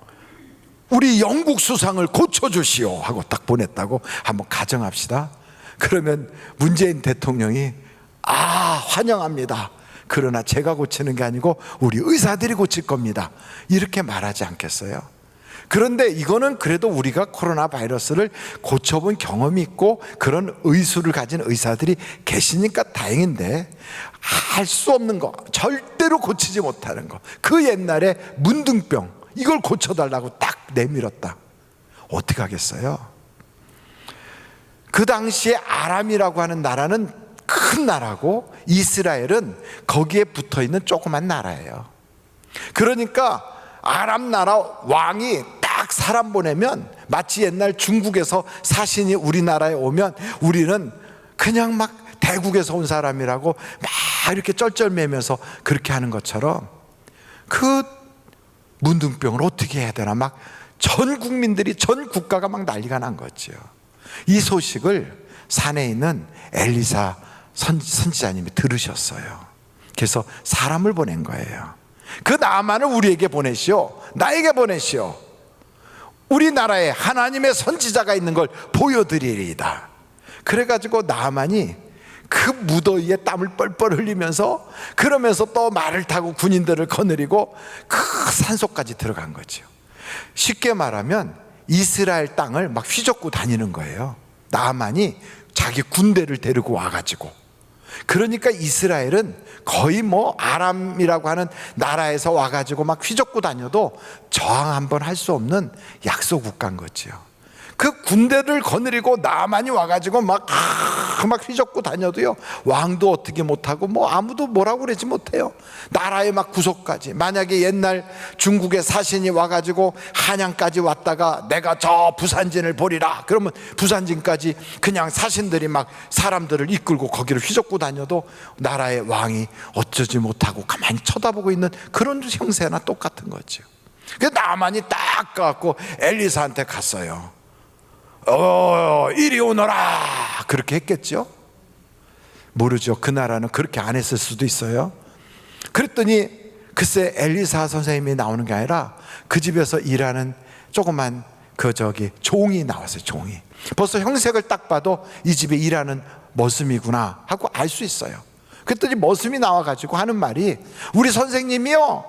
우리 영국 수상을 고쳐주시오 하고 딱 보냈다고 한번 가정합시다. 그러면 문재인 대통령이 환영합니다, 그러나 제가 고치는 게 아니고 우리 의사들이 고칠 겁니다, 이렇게 말하지 않겠어요? 그런데 이거는 그래도 우리가 코로나 바이러스를 고쳐본 경험이 있고 그런 의술을 가진 의사들이 계시니까 다행인데, 할 수 없는 거, 절대로 고치지 못하는 거, 그 옛날에 문둥병, 이걸 고쳐달라고 딱 내밀었다. 어떻게 하겠어요? 그 당시에 아람이라고 하는 나라는 큰 나라고 이스라엘은 거기에 붙어있는 조그만 나라예요. 그러니까 아람 나라 왕이 딱 사람 보내면, 마치 옛날 중국에서 사신이 우리나라에 오면 우리는 그냥 막 대국에서 온 사람이라고 막 이렇게 쩔쩔매면서 그렇게 하는 것처럼, 그 문둥병을 어떻게 해야 되나, 막 전 국민들이, 전 국가가 막 난리가 난 거죠. 이 소식을 산에 있는 엘리사 선지자님이 들으셨어요. 그래서 사람을 보낸 거예요. 그 나만을 우리에게 보내시오, 나에게 보내시오. 우리나라에 하나님의 선지자가 있는 걸 보여드리리이다. 그래가지고 나만이 그 무더위에 땀을 뻘뻘 흘리면서, 그러면서 또 말을 타고 군인들을 거느리고 그 산속까지 들어간 거죠. 쉽게 말하면 이스라엘 땅을 막 휘젓고 다니는 거예요. 나만이 자기 군대를 데리고 와가지고. 그러니까 이스라엘은 거의 뭐 아람이라고 하는 나라에서 와가지고 막 휘젓고 다녀도 저항 한번 할 수 없는 약소 국가인 거지요. 그 군대를 거느리고 나만이 와가지고 막 휘젓고 다녀도요, 왕도 어떻게 못하고 뭐 아무도 뭐라고 그러지 못해요. 나라의 막 구석까지. 만약에 옛날 중국의 사신이 와가지고 한양까지 왔다가 내가 저 부산진을 보리라 그러면 부산진까지 그냥 사신들이 막 사람들을 이끌고 거기를 휘젓고 다녀도 나라의 왕이 어쩌지 못하고 가만히 쳐다보고 있는 그런 형세나 똑같은 거죠. 그래서 나만이 딱 가갖고 엘리사한테 갔어요. 이리 오너라 그렇게 했겠죠? 모르죠. 그 나라는 그렇게 안 했을 수도 있어요. 그랬더니 글쎄 엘리사 선생님이 나오는 게 아니라 그 집에서 일하는 조그만 종이 나왔어요. 종이. 벌써 형색을 딱 봐도 이 집에 일하는 머슴이구나 하고 알 수 있어요. 그랬더니 머슴이 나와가지고 하는 말이, 우리 선생님이요,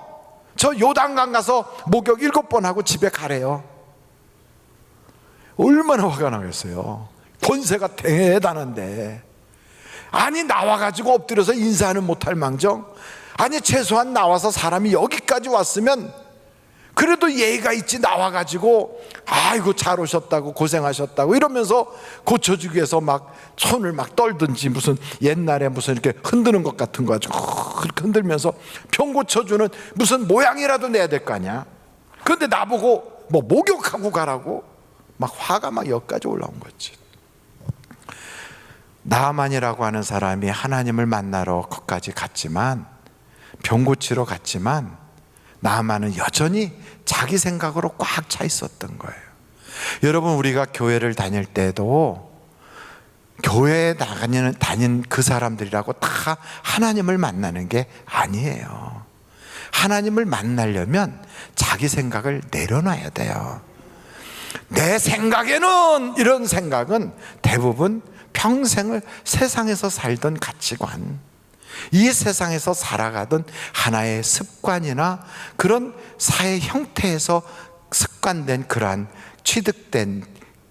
저 요단강 가서 목욕 7번 하고 집에 가래요. 얼마나 화가 나겠어요. 권세가 대단한데. 아니 나와가지고 엎드려서 인사는 못할 망정, 아니 최소한 나와서 사람이 여기까지 왔으면 그래도 예의가 있지, 나와가지고 아이고 잘 오셨다고 고생하셨다고 이러면서 고쳐주기 위해서 막 손을 막 떨든지, 무슨 옛날에 무슨 이렇게 흔드는 것 같은 거 가지고 그렇게 흔들면서 병 고쳐주는 무슨 모양이라도 내야 될 거 아니야. 그런데 나보고 뭐 목욕하고 가라고 막 화가 막 여기까지 올라온 거지. 나아만이라고 하는 사람이 하나님을 만나러 거기까지 갔지만, 병 고치러 갔지만, 나아만은 여전히 자기 생각으로 꽉 차 있었던 거예요. 여러분, 우리가 교회를 다닐 때도 교회에 다닌 그 사람들이라고 다 하나님을 만나는 게 아니에요. 하나님을 만나려면 자기 생각을 내려놔야 돼요. 내 생각에는, 이런 생각은 대부분 평생을 세상에서 살던 가치관, 이 세상에서 살아가던 하나의 습관이나 그런 사회 형태에서 습관된 그러한 취득된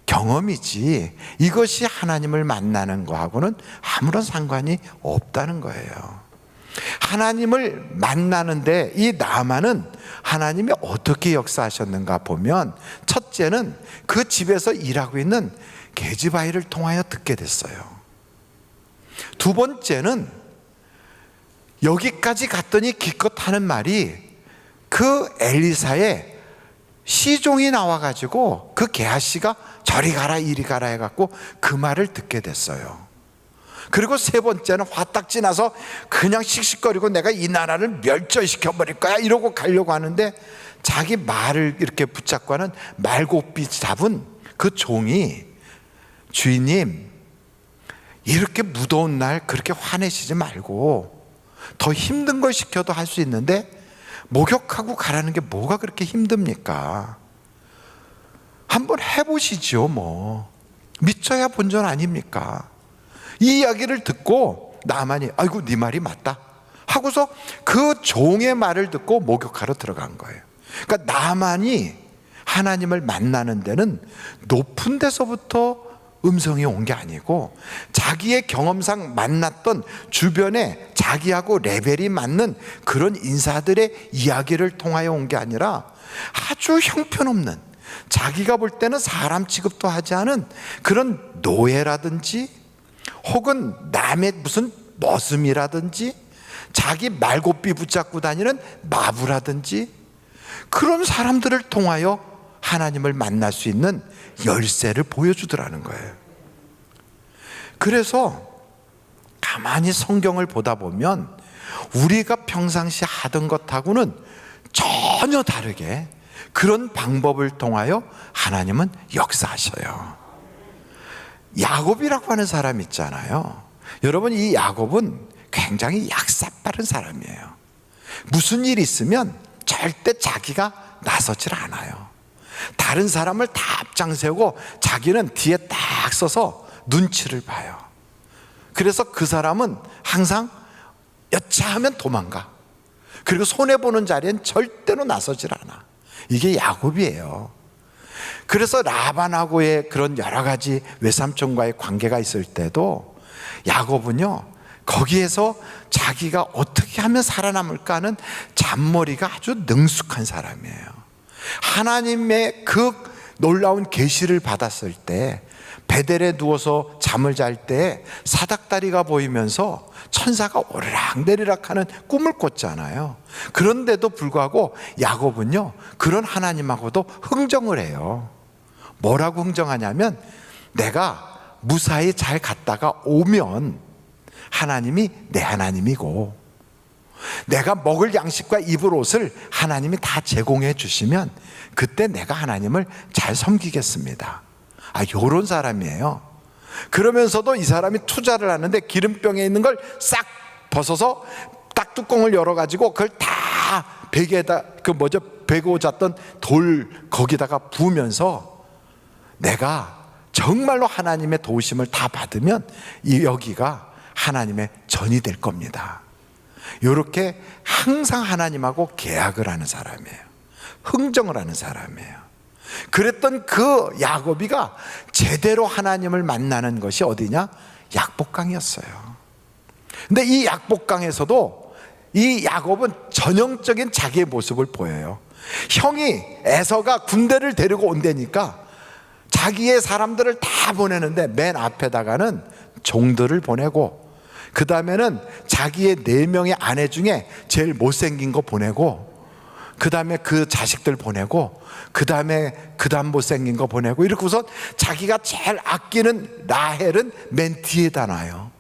경험이지, 이것이 하나님을 만나는 거하고는 아무런 상관이 없다는 거예요. 하나님을 만나는데 이 나아만은 하나님이 어떻게 역사하셨는가 보면, 첫째는 그 집에서 일하고 있는 게즈바이를 통하여 듣게 됐어요. 두 번째는 여기까지 갔더니 기껏 하는 말이, 그 엘리사의 시종이 나와가지고 그 게하시가 저리 가라 이리 가라 해갖고 그 말을 듣게 됐어요. 그리고 세 번째는 화딱지 나서 그냥 씩씩거리고 내가 이 나라를 멸절시켜버릴 거야 이러고 가려고 하는데, 자기 말을 이렇게 붙잡고는 말고삐 잡은 그 종이, 주인님 이렇게 무더운 날 그렇게 화내시지 말고 더 힘든 걸 시켜도 할 수 있는데 목욕하고 가라는 게 뭐가 그렇게 힘듭니까? 한번 해보시죠. 뭐 믿져야 본전 아닙니까? 이 이야기를 듣고 나만이 아이고 네 말이 맞다 하고서 그 종의 말을 듣고 목욕하러 들어간 거예요. 그러니까 나만이 하나님을 만나는 데는 높은 데서부터 음성이 온 게 아니고, 자기의 경험상 만났던 주변에 자기하고 레벨이 맞는 그런 인사들의 이야기를 통하여 온 게 아니라, 아주 형편없는, 자기가 볼 때는 사람 취급도 하지 않은 그런 노예라든지, 혹은 남의 무슨 머슴이라든지, 자기 말고삐 붙잡고 다니는 마부라든지, 그런 사람들을 통하여 하나님을 만날 수 있는 열쇠를 보여주더라는 거예요. 그래서 가만히 성경을 보다 보면 우리가 평상시 하던 것하고는 전혀 다르게 그런 방법을 통하여 하나님은 역사하셔요. 야곱이라고 하는 사람 있잖아요. 여러분, 이 야곱은 굉장히 약사빠른 사람이에요. 무슨 일이 있으면 절대 자기가 나서질 않아요. 다른 사람을 다 앞장 세우고 자기는 뒤에 딱 서서 눈치를 봐요. 그래서 그 사람은 항상 여차하면 도망가. 그리고 손해보는 자리엔 절대로 나서질 않아. 이게 야곱이에요. 그래서 라반하고의 그런 여러 가지 외삼촌과의 관계가 있을 때도 야곱은요, 거기에서 자기가 어떻게 하면 살아남을까 하는 잔머리가 아주 능숙한 사람이에요. 하나님의 그 놀라운 계시를 받았을 때, 베델에 누워서 잠을 잘 때 사닥다리가 보이면서 천사가 오르락내리락 하는 꿈을 꿨잖아요. 그런데도 불구하고 야곱은요, 그런 하나님하고도 흥정을 해요. 뭐라고 흥정하냐면, 내가 무사히 잘 갔다가 오면 하나님이 내 하나님이고, 내가 먹을 양식과 입을 옷을 하나님이 다 제공해 주시면 그때 내가 하나님을 잘 섬기겠습니다 요런 사람이에요. 그러면서도 이 사람이 투자를 하는데 기름병에 있는 걸 싹 벗어서 딱 뚜껑을 열어가지고 그걸 다 베개에다 베고 잤던 돌 거기다가 부으면서 내가 정말로 하나님의 도우심을 다 받으면 여기가 하나님의 전이 될 겁니다. 이렇게 항상 하나님하고 계약을 하는 사람이에요. 흥정을 하는 사람이에요. 그랬던 그 야곱이가 제대로 하나님을 만나는 것이 어디냐? 약복강이었어요. 근데 이 약복강에서도 이 야곱은 전형적인 자기의 모습을 보여요. 형이 에서가 군대를 데리고 온다니까 자기의 사람들을 다 보내는데 맨 앞에다가는 종들을 보내고, 그 다음에는 자기의 4명의 아내 중에 제일 못생긴 거 보내고, 그 다음에 그 자식들 보내고, 그 다음에 그 다음 못생긴 거 보내고, 이렇게 우선 자기가 제일 아끼는 라헬은 맨 뒤에다 놔요.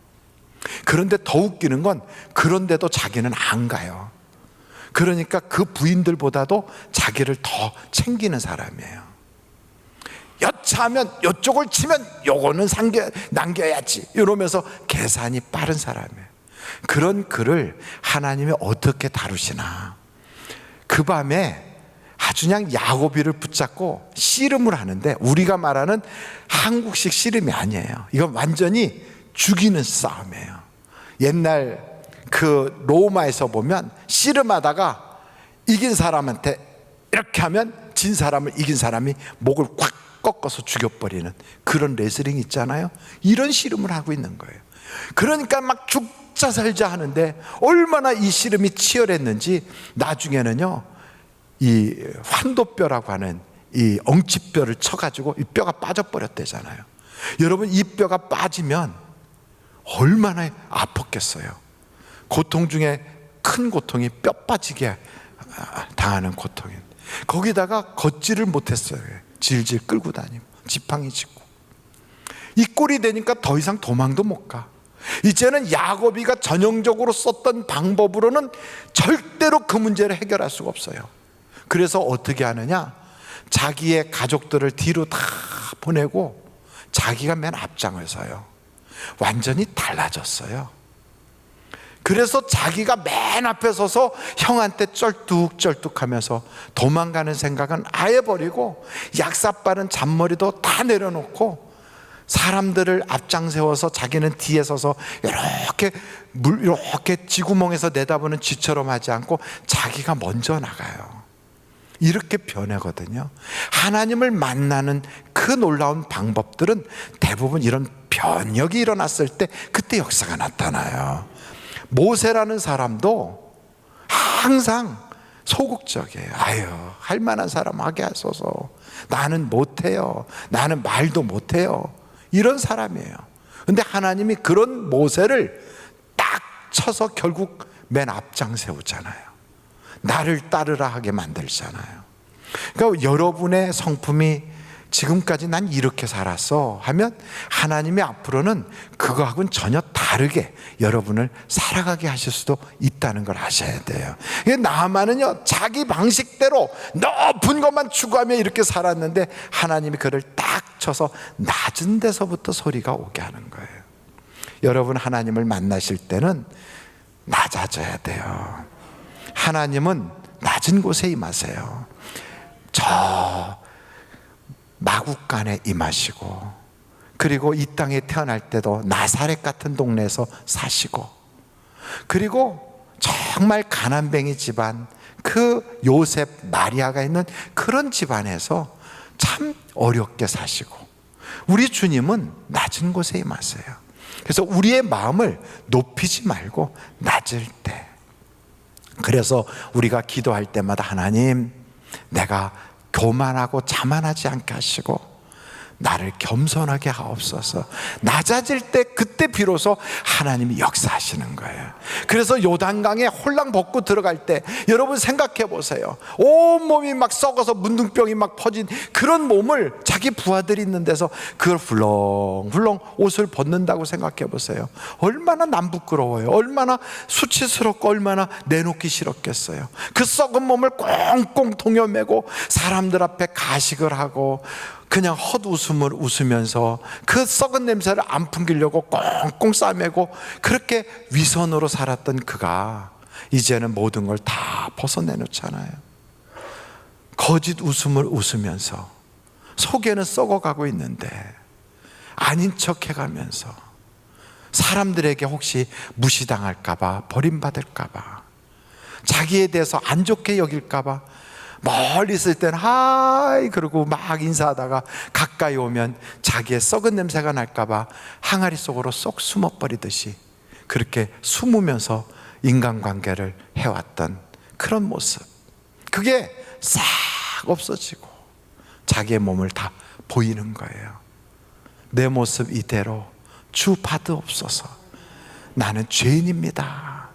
그런데 더 웃기는 건 그런데도 자기는 안 가요. 그러니까 그 부인들보다도 자기를 더 챙기는 사람이에요. 여차하면 이쪽을 치면 요거는 남겨야지 이러면서 계산이 빠른 사람이에요. 그런 그를 하나님이 어떻게 다루시나. 그 밤에 아주 그냥 야곱이를 붙잡고 씨름을 하는데, 우리가 말하는 한국식 씨름이 아니에요. 이건 완전히 죽이는 싸움이에요. 옛날 그 로마에서 보면 씨름하다가 이긴 사람한테 이렇게 하면 진 사람을 이긴 사람이 목을 꽉 꺾어서 죽여버리는 그런 레슬링 있잖아요. 이런 씨름을 하고 있는 거예요. 그러니까 막 죽자 살자 하는데 얼마나 이 씨름이 치열했는지 나중에는요, 이 환도뼈라고 하는 이 엉치뼈를 쳐가지고 이 뼈가 빠져버렸대잖아요. 여러분, 이 뼈가 빠지면 얼마나 아팠겠어요. 고통 중에 큰 고통이 뼈 빠지게 당하는 고통인데, 거기다가 걷지를 못했어요. 질질 끌고 다니고 지팡이 짚고 이 꼴이 되니까 더 이상 도망도 못 가. 이제는 야곱이가 전형적으로 썼던 방법으로는 절대로 그 문제를 해결할 수가 없어요. 그래서 어떻게 하느냐? 자기의 가족들을 뒤로 다 보내고 자기가 맨 앞장을 서요. 완전히 달라졌어요. 그래서 자기가 맨 앞에 서서 형한테 쩔뚝쩔뚝하면서 도망가는 생각은 아예 버리고 약사빠른 잔머리도 다 내려놓고 사람들을 앞장 세워서 자기는 뒤에 서서 이렇게 쥐구멍에서 내다보는 쥐처럼 하지 않고 자기가 먼저 나가요. 이렇게 변하거든요. 하나님을 만나는 그 놀라운 방법들은 대부분 이런 변혁이 일어났을 때 그때 역사가 나타나요. 모세라는 사람도 항상 소극적이에요. 아유, 할 만한 사람 하게 하소서. 나는 못해요. 나는 말도 못해요. 이런 사람이에요. 근데 하나님이 그런 모세를 딱 쳐서 결국 맨 앞장 세우잖아요. 나를 따르라 하게 만들잖아요. 그러니까 여러분의 성품이 지금까지 난 이렇게 살았어 하면 하나님이 앞으로는 그거하고는 전혀 다르게 여러분을 살아가게 하실 수도 있다는 걸 아셔야 돼요. 나만은요, 자기 방식대로 높은 것만 추구하며 이렇게 살았는데 하나님이 그를 딱 쳐서 낮은 데서부터 소리가 오게 하는 거예요. 여러분, 하나님을 만나실 때는 낮아져야 돼요. 하나님은 낮은 곳에 임하세요. 저 마국간에 임하시고, 그리고 이 땅에 태어날 때도 나사렛 같은 동네에서 사시고, 그리고 정말 가난뱅이 집안, 그 요셉 마리아가 있는 그런 집안에서 참 어렵게 사시고, 우리 주님은 낮은 곳에 임하세요. 그래서 우리의 마음을 높이지 말고 낮을 때, 그래서 우리가 기도할 때마다 하나님, 내가 교만하고 자만하지 않게 하시고 나를 겸손하게 하옵소서. 낮아질 때 그때 비로소 하나님이 역사하시는 거예요. 그래서 요단강에 홀랑 벗고 들어갈 때 여러분 생각해 보세요. 온몸이 막 썩어서 문둥병이 막 퍼진 그런 몸을 자기 부하들이 있는 데서 그걸 훌렁훌렁 옷을 벗는다고 생각해 보세요. 얼마나 남 부끄러워요. 얼마나 수치스럽고 얼마나 내놓기 싫었겠어요. 그 썩은 몸을 꽁꽁 동여매고 사람들 앞에 가식을 하고 그냥 헛웃음을 웃으면서 그 썩은 냄새를 안 풍기려고 꽁꽁 싸매고 그렇게 위선으로 살았던 그가 이제는 모든 걸 다 벗어내놓잖아요. 거짓 웃음을 웃으면서 속에는 썩어가고 있는데 아닌 척 해가면서 사람들에게 혹시 무시당할까봐, 버림받을까봐, 자기에 대해서 안 좋게 여길까봐 멀리 있을 땐 하이 그러고 막 인사하다가 가까이 오면 자기의 썩은 냄새가 날까봐 항아리 속으로 쏙 숨어버리듯이 그렇게 숨으면서 인간관계를 해왔던 그런 모습, 그게 싹 없어지고 자기의 몸을 다 보이는 거예요. 내 모습 이대로 주 받으옵소서. 나는 죄인입니다.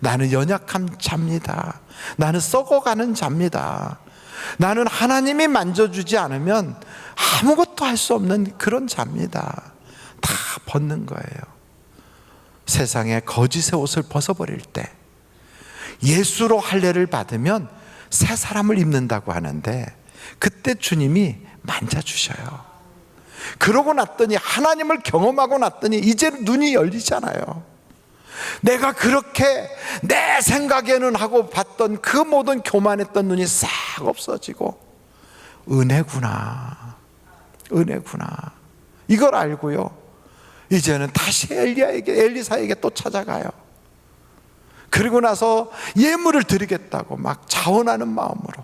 나는 연약한 자입니다. 나는 썩어가는 자입니다. 나는 하나님이 만져주지 않으면 아무것도 할 수 없는 그런 자입니다. 다 벗는 거예요. 세상에 거짓의 옷을 벗어버릴 때 예수로 할례를 받으면 새 사람을 입는다고 하는데 그때 주님이 만져주셔요. 그러고 났더니 하나님을 경험하고 났더니 이제 눈이 열리잖아요. 내가 그렇게 내 생각에는 하고 봤던 그 모든 교만했던 눈이 싹 없어지고 은혜구나, 은혜구나 이걸 알고요, 이제는 다시 엘리사에게 또 찾아가요. 그리고 나서 예물을 드리겠다고 막 자원하는 마음으로.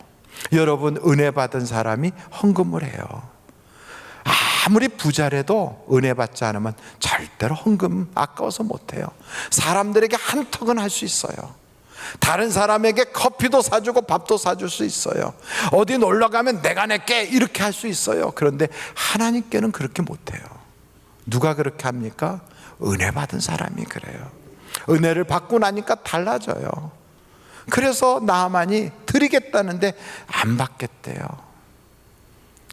여러분, 은혜 받은 사람이 헌금을 해요. 아무리 부자라도 은혜 받지 않으면 절대로 헌금 아까워서 못해요. 사람들에게 한턱은 할 수 있어요. 다른 사람에게 커피도 사주고 밥도 사줄 수 있어요. 어디 놀러 가면 내가 낼게 이렇게 할 수 있어요. 그런데 하나님께는 그렇게 못해요. 누가 그렇게 합니까? 은혜 받은 사람이 그래요. 은혜를 받고 나니까 달라져요. 그래서 나하만이 드리겠다는데 안 받겠대요.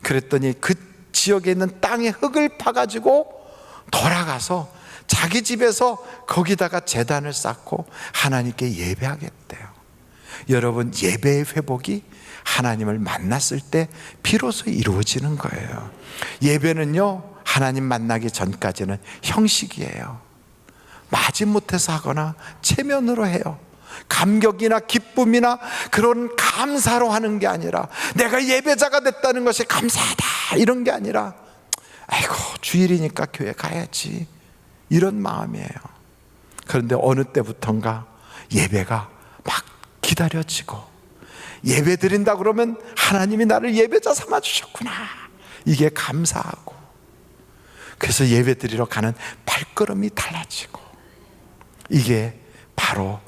그랬더니 그 지역에 있는 땅에 흙을 파가지고 돌아가서 자기 집에서 거기다가 제단을 쌓고 하나님께 예배하겠대요. 여러분, 예배의 회복이 하나님을 만났을 때 비로소 이루어지는 거예요. 예배는요, 하나님 만나기 전까지는 형식이에요. 마지못해서 하거나 체면으로 해요. 감격이나 기쁨이나 그런 감사로 하는 게 아니라, 내가 예배자가 됐다는 것이 감사하다 이런 게 아니라, 아이고 주일이니까 교회 가야지 이런 마음이에요. 그런데 어느 때부턴가 예배가 막 기다려지고, 예배 드린다 그러면 하나님이 나를 예배자 삼아 주셨구나, 이게 감사하고, 그래서 예배 드리러 가는 발걸음이 달라지고, 이게 바로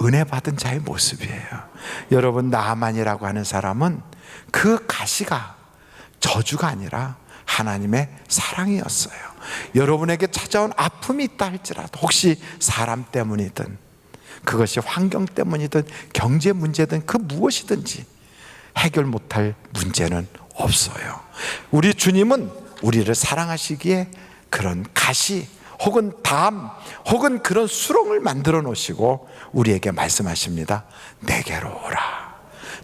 은혜 받은 자의 모습이에요. 여러분, 나하만이라고 하는 사람은 그 가시가 저주가 아니라 하나님의 사랑이었어요. 여러분에게 찾아온 아픔이 있다 할지라도, 혹시 사람 때문이든 그것이 환경 때문이든 경제 문제든 그 무엇이든지 해결 못할 문제는 없어요. 우리 주님은 우리를 사랑하시기에 그런 가시 혹은 담 혹은 그런 수렁을 만들어 놓으시고 우리에게 말씀하십니다. 내게로 오라,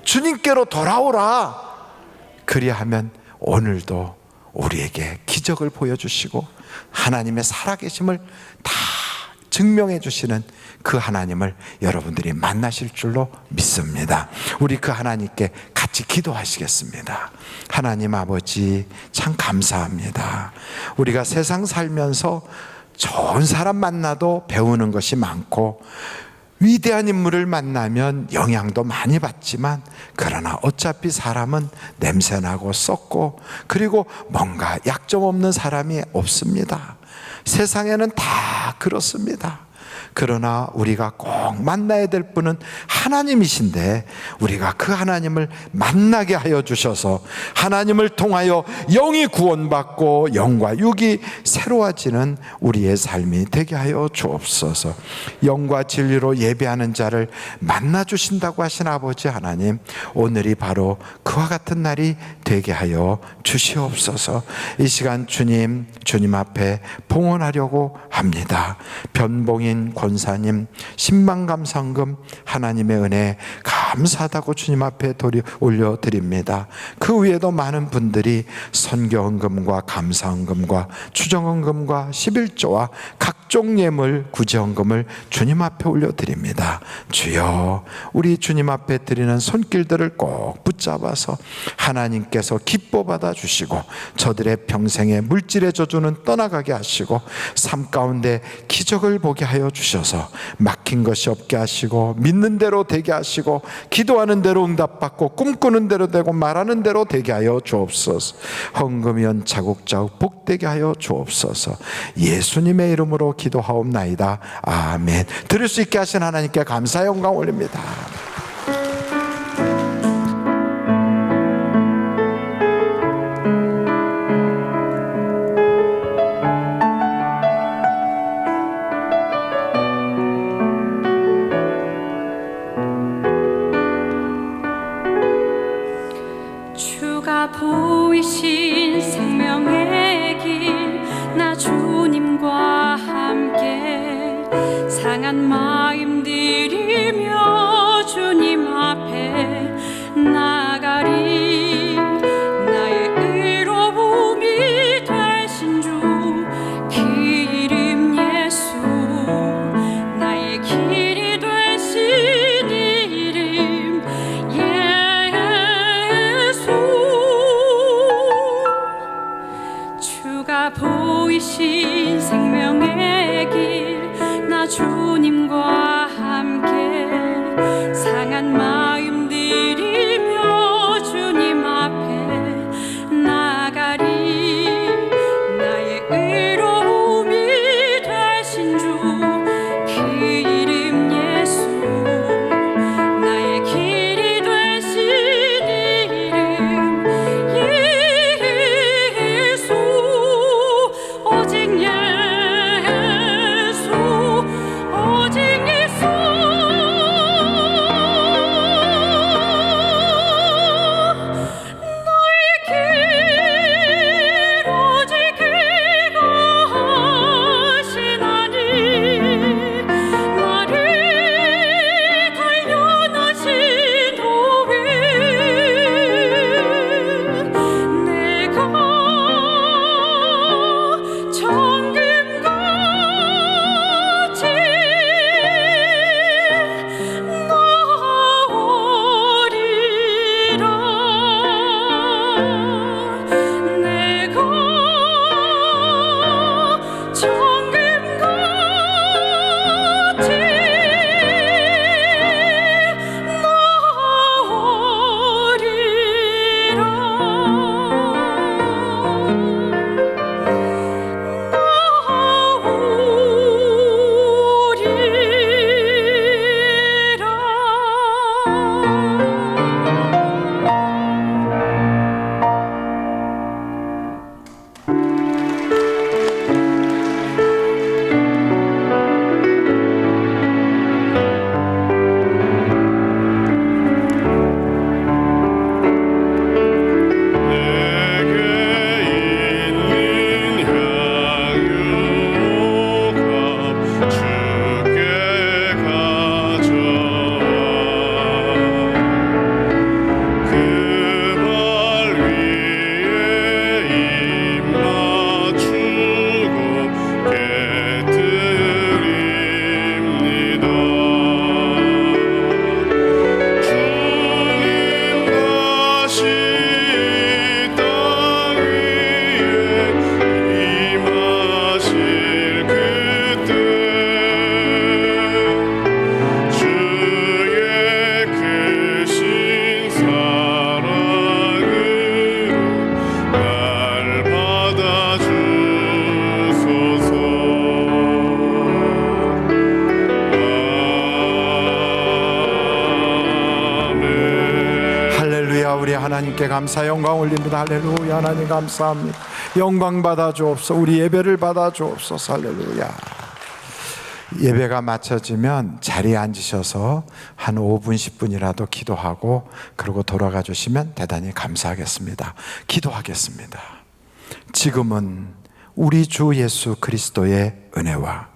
주님께로 돌아오라. 그리하면 오늘도 우리에게 기적을 보여주시고 하나님의 살아계심을 다 증명해 주시는 그 하나님을 여러분들이 만나실 줄로 믿습니다. 우리 그 하나님께 같이 기도하시겠습니다. 하나님 아버지, 참 감사합니다. 우리가 세상 살면서 좋은 사람 만나도 배우는 것이 많고, 위대한 인물을 만나면 영향도 많이 받지만, 그러나 어차피 사람은 냄새나고 썩고, 그리고 뭔가 약점 없는 사람이 없습니다. 세상에는 다 그렇습니다. 그러나 우리가 꼭 만나야 될 분은 하나님이신데, 우리가 그 하나님을 만나게 하여 주셔서 하나님을 통하여 영이 구원받고 영과 육이 새로워지는 우리의 삶이 되게 하여 주옵소서. 영과 진리로 예배하는 자를 만나 주신다고 하신 아버지 하나님, 오늘이 바로 그와 같은 날이 되게 하여 주시옵소서. 이 시간 주님 앞에 봉헌하려고 합니다. 변봉인 권사님 10만 감성금 하나님의 은혜 감사하다고 주님 앞에 올려드립니다. 그 외에도 많은 분들이 선교헌금과 감사헌금과 추정헌금과 11조와 각종 예물 구제헌금을 주님 앞에 올려드립니다. 주여, 우리 주님 앞에 드리는 손길들을 꼭 붙잡아서 하나님께서 기뻐 받아주시고 저들의 평생의 물질의 저주는 떠나가게 하시고 삶 가운데 기적을 보게 하여 주셔서 막힌 것이 없게 하시고 믿는 대로 되게 하시고 기도하는 대로 응답받고 꿈꾸는 대로 되고 말하는 대로 되게 하여 주옵소서. 헌금연 자국자국 복되게 하여 주옵소서. 예수님의 이름으로 기도하옵나이다. 아멘. 들을 수 있게 하신 하나님께 감사 영광 올립니다. 주가 보이신 생명의 길 나 주님과 함께 상한 마음 들이며 주님 앞에 나가리. 나의 의로움이 되신 주 그 이름 예수, 나의 길이 되신 이름 예수. 주가 보이신 생명의 길 나 주님과 함께 상한 마음 들이며 주님 앞에 나가리. 나의 의로움이 되신 주 그 이름 예수, 나의 길이 되신 이름 예수. 오직 예수, 오직 예수. 나의 길 오직 그가 하시나니 나를 단련하신 후에 내가 정금같이 나오리라. 내가 정금같이 우리 하나님께 감사 영광 올립니다. 할렐루야. 하나님 감사합니다. 영광 받아 주옵소서. 우리 예배를 받아 주옵소서. 할렐루야. 예배가 마쳐지면 자리에 앉으셔서 한 5분 10분이라도 기도하고 그러고 돌아가 주시면 대단히 감사하겠습니다. 기도하겠습니다. 지금은 우리 주 예수 그리스도의 은혜와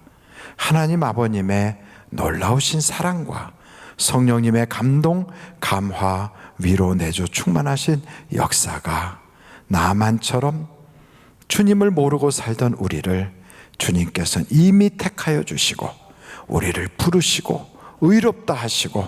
하나님 아버님의 놀라우신 사랑과 성령님의 감동, 감화, 위로, 내조 충만하신 역사가 나만처럼 주님을 모르고 살던 우리를 주님께서는 이미 택하여 주시고 우리를 부르시고 의롭다 하시고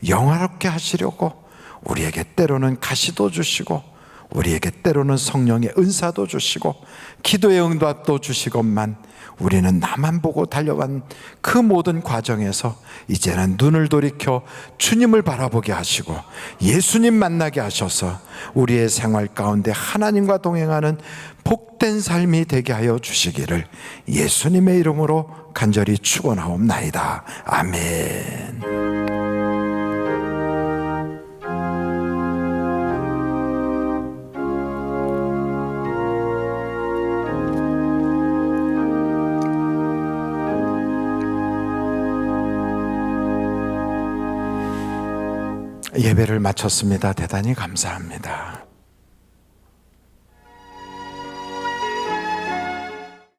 영화롭게 하시려고 우리에게 때로는 가시도 주시고 우리에게 때로는 성령의 은사도 주시고 기도의 응답도 주시건만 우리는 나만 보고 달려간 그 모든 과정에서 이제는 눈을 돌이켜 주님을 바라보게 하시고 예수님 만나게 하셔서 우리의 생활 가운데 하나님과 동행하는 복된 삶이 되게 하여 주시기를 예수님의 이름으로 간절히 축원하옵나이다. 아멘. 예배를 마쳤습니다. 대단히 감사합니다.